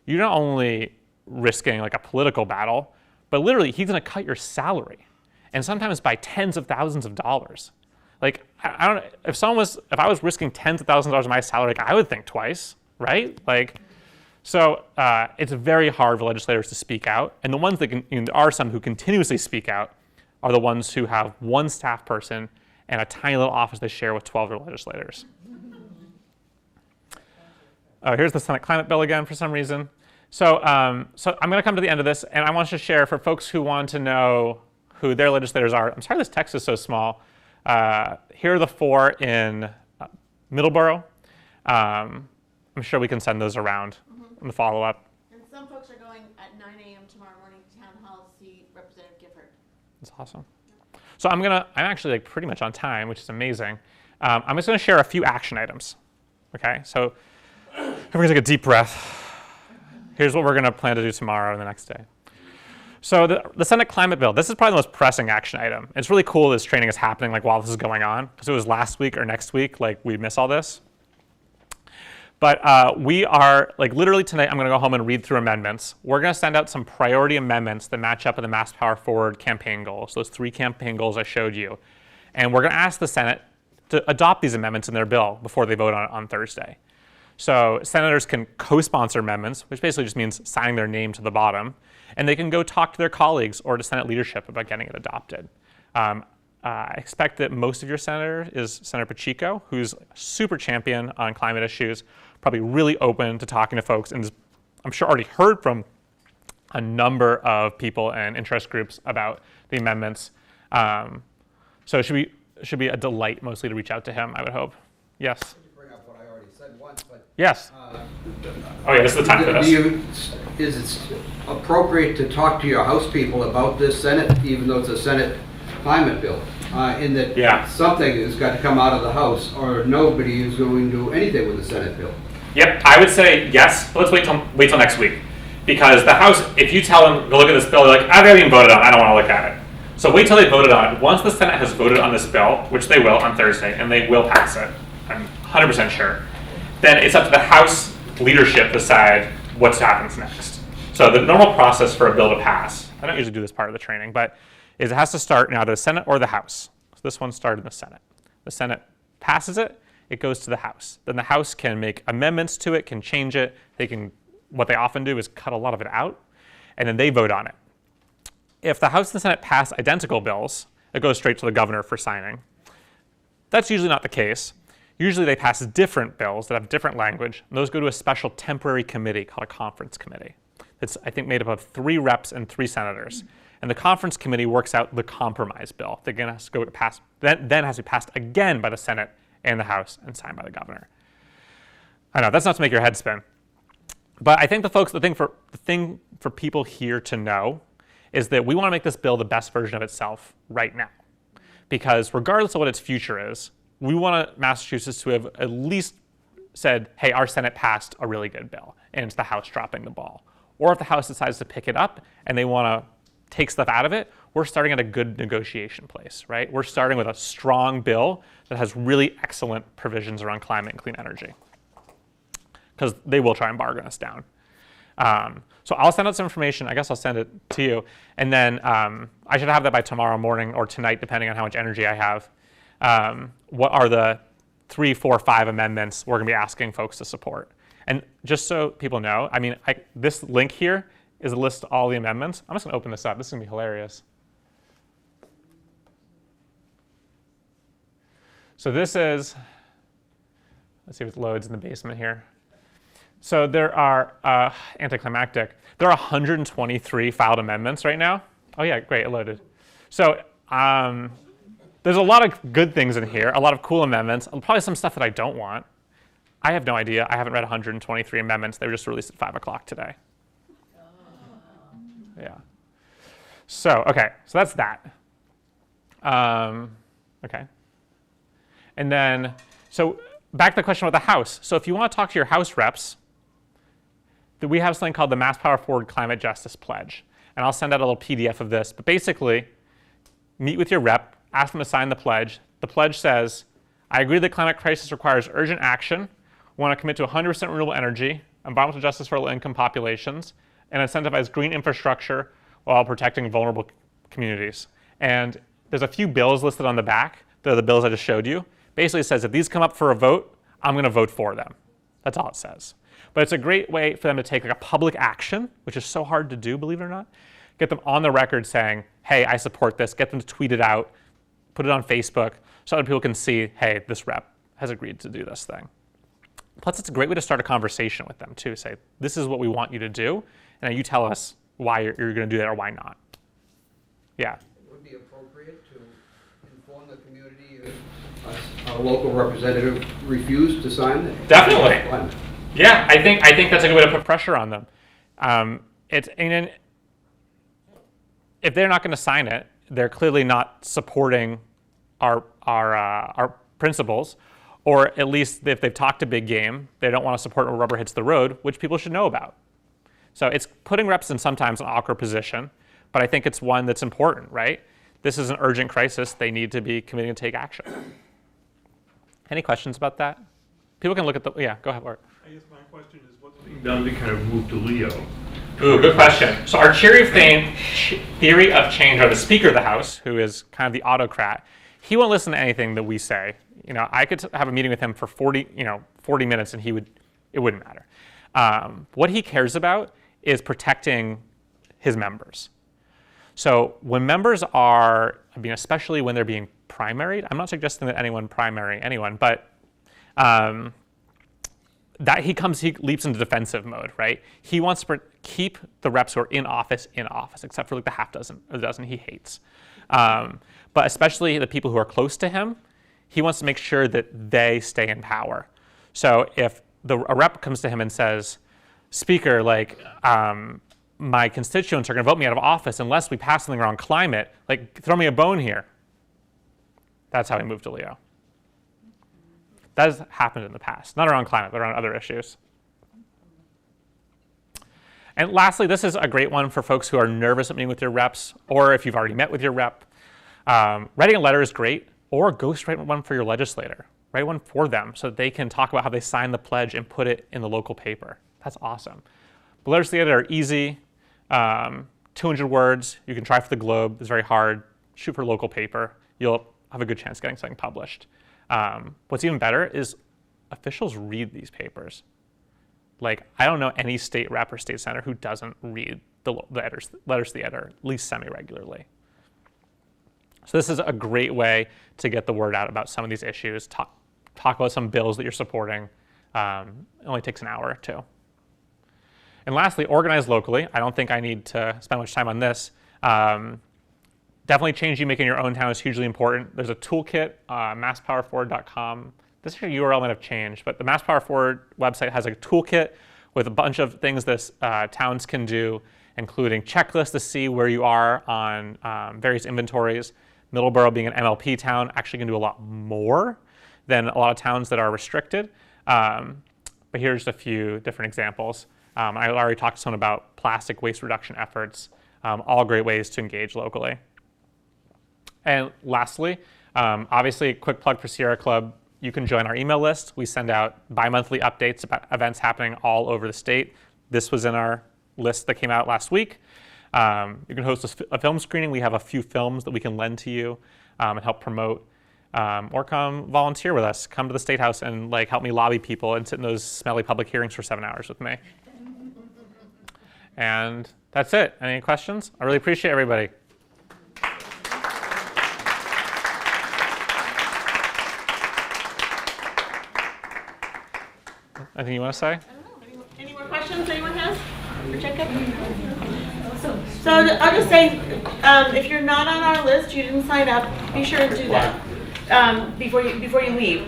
you're not only risking like a political battle, but literally he's going to cut your salary, and sometimes by tens of thousands of dollars. Like I don't, if I was risking tens of thousands of dollars of my salary, like, I would think twice, right? Like, so it's very hard for legislators to speak out, and the ones that there are some who continuously speak out are the ones who have one staff person and a tiny little office they share with 12 other legislators. Here's the Senate climate bill again for some reason. So I'm going to come to the end of this, and I want to share for folks who want to know who their legislators are. I'm sorry this text is so small. Here are the 4 in Middleborough. I'm sure we can send those around in the follow-up. And some folks are going at 9 a.m. tomorrow morning to Town Hall to see Representative Gifford. That's awesome. So I'm actually like pretty much on time, which is amazing. I'm just going to share a few action items. Okay, so everybody take a deep breath. Here's what we're going to plan to do tomorrow and the next day. So the Senate climate bill, this is probably the most pressing action item. It's really cool this training is happening like while this is going on, because it was last week or next week, like we'd miss all this. But we are, like literally tonight, I'm going to go home and read through amendments. We're going to send out some priority amendments that match up with the Mass Power Forward campaign goals, those 3 campaign goals I showed you. And we're going to ask the Senate to adopt these amendments in their bill before they vote on it on Thursday. So senators can co-sponsor amendments, which basically just means signing their name to the bottom. And they can go talk to their colleagues or to Senate leadership about getting it adopted. I expect that most of your senator is Senator Pacheco, who's a super champion on climate issues, probably really open to talking to folks, and I'm sure already heard from a number of people and interest groups about the amendments. So it should be a delight mostly to reach out to him, I would hope. Yes? Bring up what I already said once, but yes. Oh yeah, this is the time for this. Is it appropriate to talk to your House people about this Senate, even though it's a Senate climate bill? In that something has got to come out of the House, or nobody is going to do anything with the Senate bill. Yep, I would say yes, but let's wait till next week. Because the House, if you tell them, go look at this bill, they're like, they haven't even voted on it, I don't want to look at it. So wait till they voted on it. Once the Senate has voted on this bill, which they will on Thursday, and they will pass it, I'm 100% sure, then it's up to the House leadership to decide what happens next. So the normal process for a bill to pass, I don't usually do this part of the training, but is it has to start in either the Senate or the House. So this one started in the Senate. The Senate passes it, it goes to the House. Then the House can make amendments to it, can change it. What they often do is cut a lot of it out, and then they vote on it. If the House and the Senate pass identical bills, it goes straight to the governor for signing. That's usually not the case. Usually they pass different bills that have different language, and those go to a special temporary committee called a conference committee. It's, I think, made up of 3 reps and 3 senators. And the conference committee works out the compromise bill that again has to go to pass, then has to be passed again by the Senate and the House and signed by the governor. I know, that's not to make your head spin. But I think the thing for people here to know is that we want to make this bill the best version of itself right now. Because regardless of what its future is, we want Massachusetts to have at least said, hey, our Senate passed a really good bill, and it's the House dropping the ball. Or if the House decides to pick it up and they want to take stuff out of it, we're starting at a good negotiation place, right? We're starting with a strong bill that has really excellent provisions around climate and clean energy. Because they will try and bargain us down. So I'll send out some information. I guess I'll send it to you. And then I should have that by tomorrow morning or tonight, depending on how much energy I have. What are the 3, 4, 5 amendments we're going to be asking folks to support? And just so people know, I mean, this link here is a list of all the amendments. I'm just going to open this up. This is going to be hilarious. So this is, let's see if it loads in the basement here. So there are, anticlimactic, there are 123 filed amendments right now. Oh yeah, great, it loaded. So there there's a lot of good things in here, a lot of cool amendments, and probably some stuff that I don't want. I have no idea. I haven't read 123 amendments. They were just released at 5 o'clock today. Yeah. So, okay, so that's that. Okay. And then, so back to the question about the House. So if you want to talk to your House reps, we have something called the Mass Power Forward Climate Justice Pledge. And I'll send out a little PDF of this. But basically, meet with your rep, ask them to sign the pledge. The pledge says, I agree the climate crisis requires urgent action. We want to commit to 100% renewable energy, environmental justice for low-income populations, and incentivize green infrastructure while protecting vulnerable communities. And there's a few bills listed on the back. They're the bills I just showed you. Basically, it says if these come up for a vote, I'm going to vote for them. That's all it says. But it's a great way for them to take like a public action, which is so hard to do, believe it or not. Get them on the record saying, hey, I support this. Get them to tweet it out, put it on Facebook, so other people can see, hey, this rep has agreed to do this thing. Plus, it's a great way to start a conversation with them, too. Say, this is what we want you to do, and you tell us why you're going to do that or why not. Yeah? It would be appropriate to inform the community if a local representative refused to sign it. Definitely. Yeah, I think that's a good way to put pressure on them. And if they're not going to sign it, they're clearly not supporting our principles, or at least if they've talked a big game, they don't want to support when rubber hits the road, which people should know about. So it's putting reps in sometimes an awkward position, but I think it's one that's important, right? This is an urgent crisis. They need to be committing to take action. Any questions about that? People can look at the, yeah, go ahead, Art. I guess my question is, what's being done to kind of move to Leo? Ooh, good question. So our theory of change, or the Speaker of the House, who is kind of the autocrat, he won't listen to anything that we say. You know, I could have a meeting with him for 40 minutes, and it wouldn't matter. What he cares about is protecting his members. So when members are, especially when they're being primaried, I'm not suggesting that anyone primary anyone, but that he leaps into defensive mode, right? He wants to keep the reps who are in office, except for like the half dozen or the dozen he hates. But especially the people who are close to him, he wants to make sure that they stay in power. So if a rep comes to him and says, Speaker, like, my constituents are going to vote me out of office unless we pass something around climate, like, throw me a bone here. That's how he moved to Leo. That has happened in the past, not around climate, but around other issues. And lastly, this is a great one for folks who are nervous at meeting with your reps, or if you've already met with your rep. Writing a letter is great, or ghostwrite one for your legislator. Write one for them so that they can talk about how they signed the pledge and put it in the local paper. That's awesome. But letters to the editor are easy, 200 words. You can try for the Globe. It's very hard. Shoot for local paper. You'll have a good chance of getting something published. What's even better is officials read these papers. Like, I don't know any state rep or state senator who doesn't read the letters to the editor, at least semi-regularly. So this is a great way to get the word out about some of these issues, talk about some bills that you're supporting. It only takes an hour or two. And lastly, organize locally. I don't think I need to spend much time on this. Definitely change you make in your own town is hugely important. There's a toolkit, masspowerforward.com. This URL might have changed, but the Mass Power Forward website has a toolkit with a bunch of things that towns can do, including checklists to see where you are on various inventories. Middleborough, being an MLP town, actually can do a lot more than a lot of towns that are restricted. But here's a few different examples. I already talked to someone about plastic waste reduction efforts, all great ways to engage locally. And lastly, obviously, a quick plug for Sierra Club. You can join our email list. We send out bi-monthly updates about events happening all over the state. This was in our list that came out last week. You can host a film screening. We have a few films that we can lend to you and help promote. Or come volunteer with us. Come to the State House and help me lobby people and sit in those smelly public hearings for 7 hours with me. And that's it. Any questions? I really appreciate everybody. Anything you want to say? I don't know. Any more questions anyone has for Jacob? So I'll just say, if you're not on our list, you didn't sign up, be sure to do that before you leave.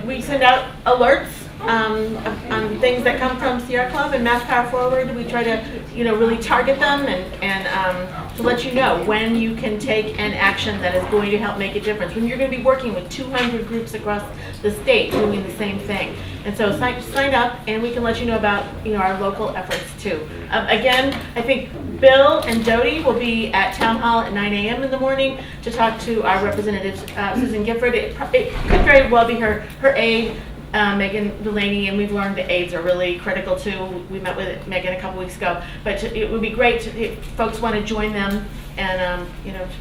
We send out alerts on things that come from Sierra Club and Mass Power Forward. We try to, really target them and to let you know when you can take an action that is going to help make a difference. When you're going to be working with 200 groups across the state doing the same thing. And so sign up, and we can let you know about our local efforts too. Again, I think Bill and Dodie will be at Town Hall at 9 a.m. in the morning to talk to our representative, Susan Gifford. It could very well be her aide, Megan Delaney, and we've learned the aides are really critical too. We met with Megan a couple weeks ago, but it would be great if folks want to join them and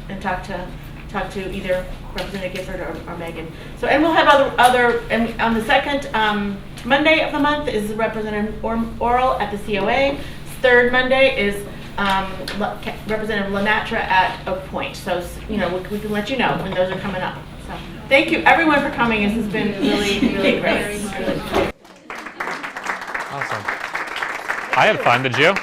and talk to either Representative Gifford or Megan. So, and we'll have other and on the second Monday of the month is Representative Oral at the COA. Third Monday is Representative Lematra at Oak Point. So, we can let you know when those are coming up. So, thank you everyone for coming. This has been really great. Awesome. I had fun. Did you?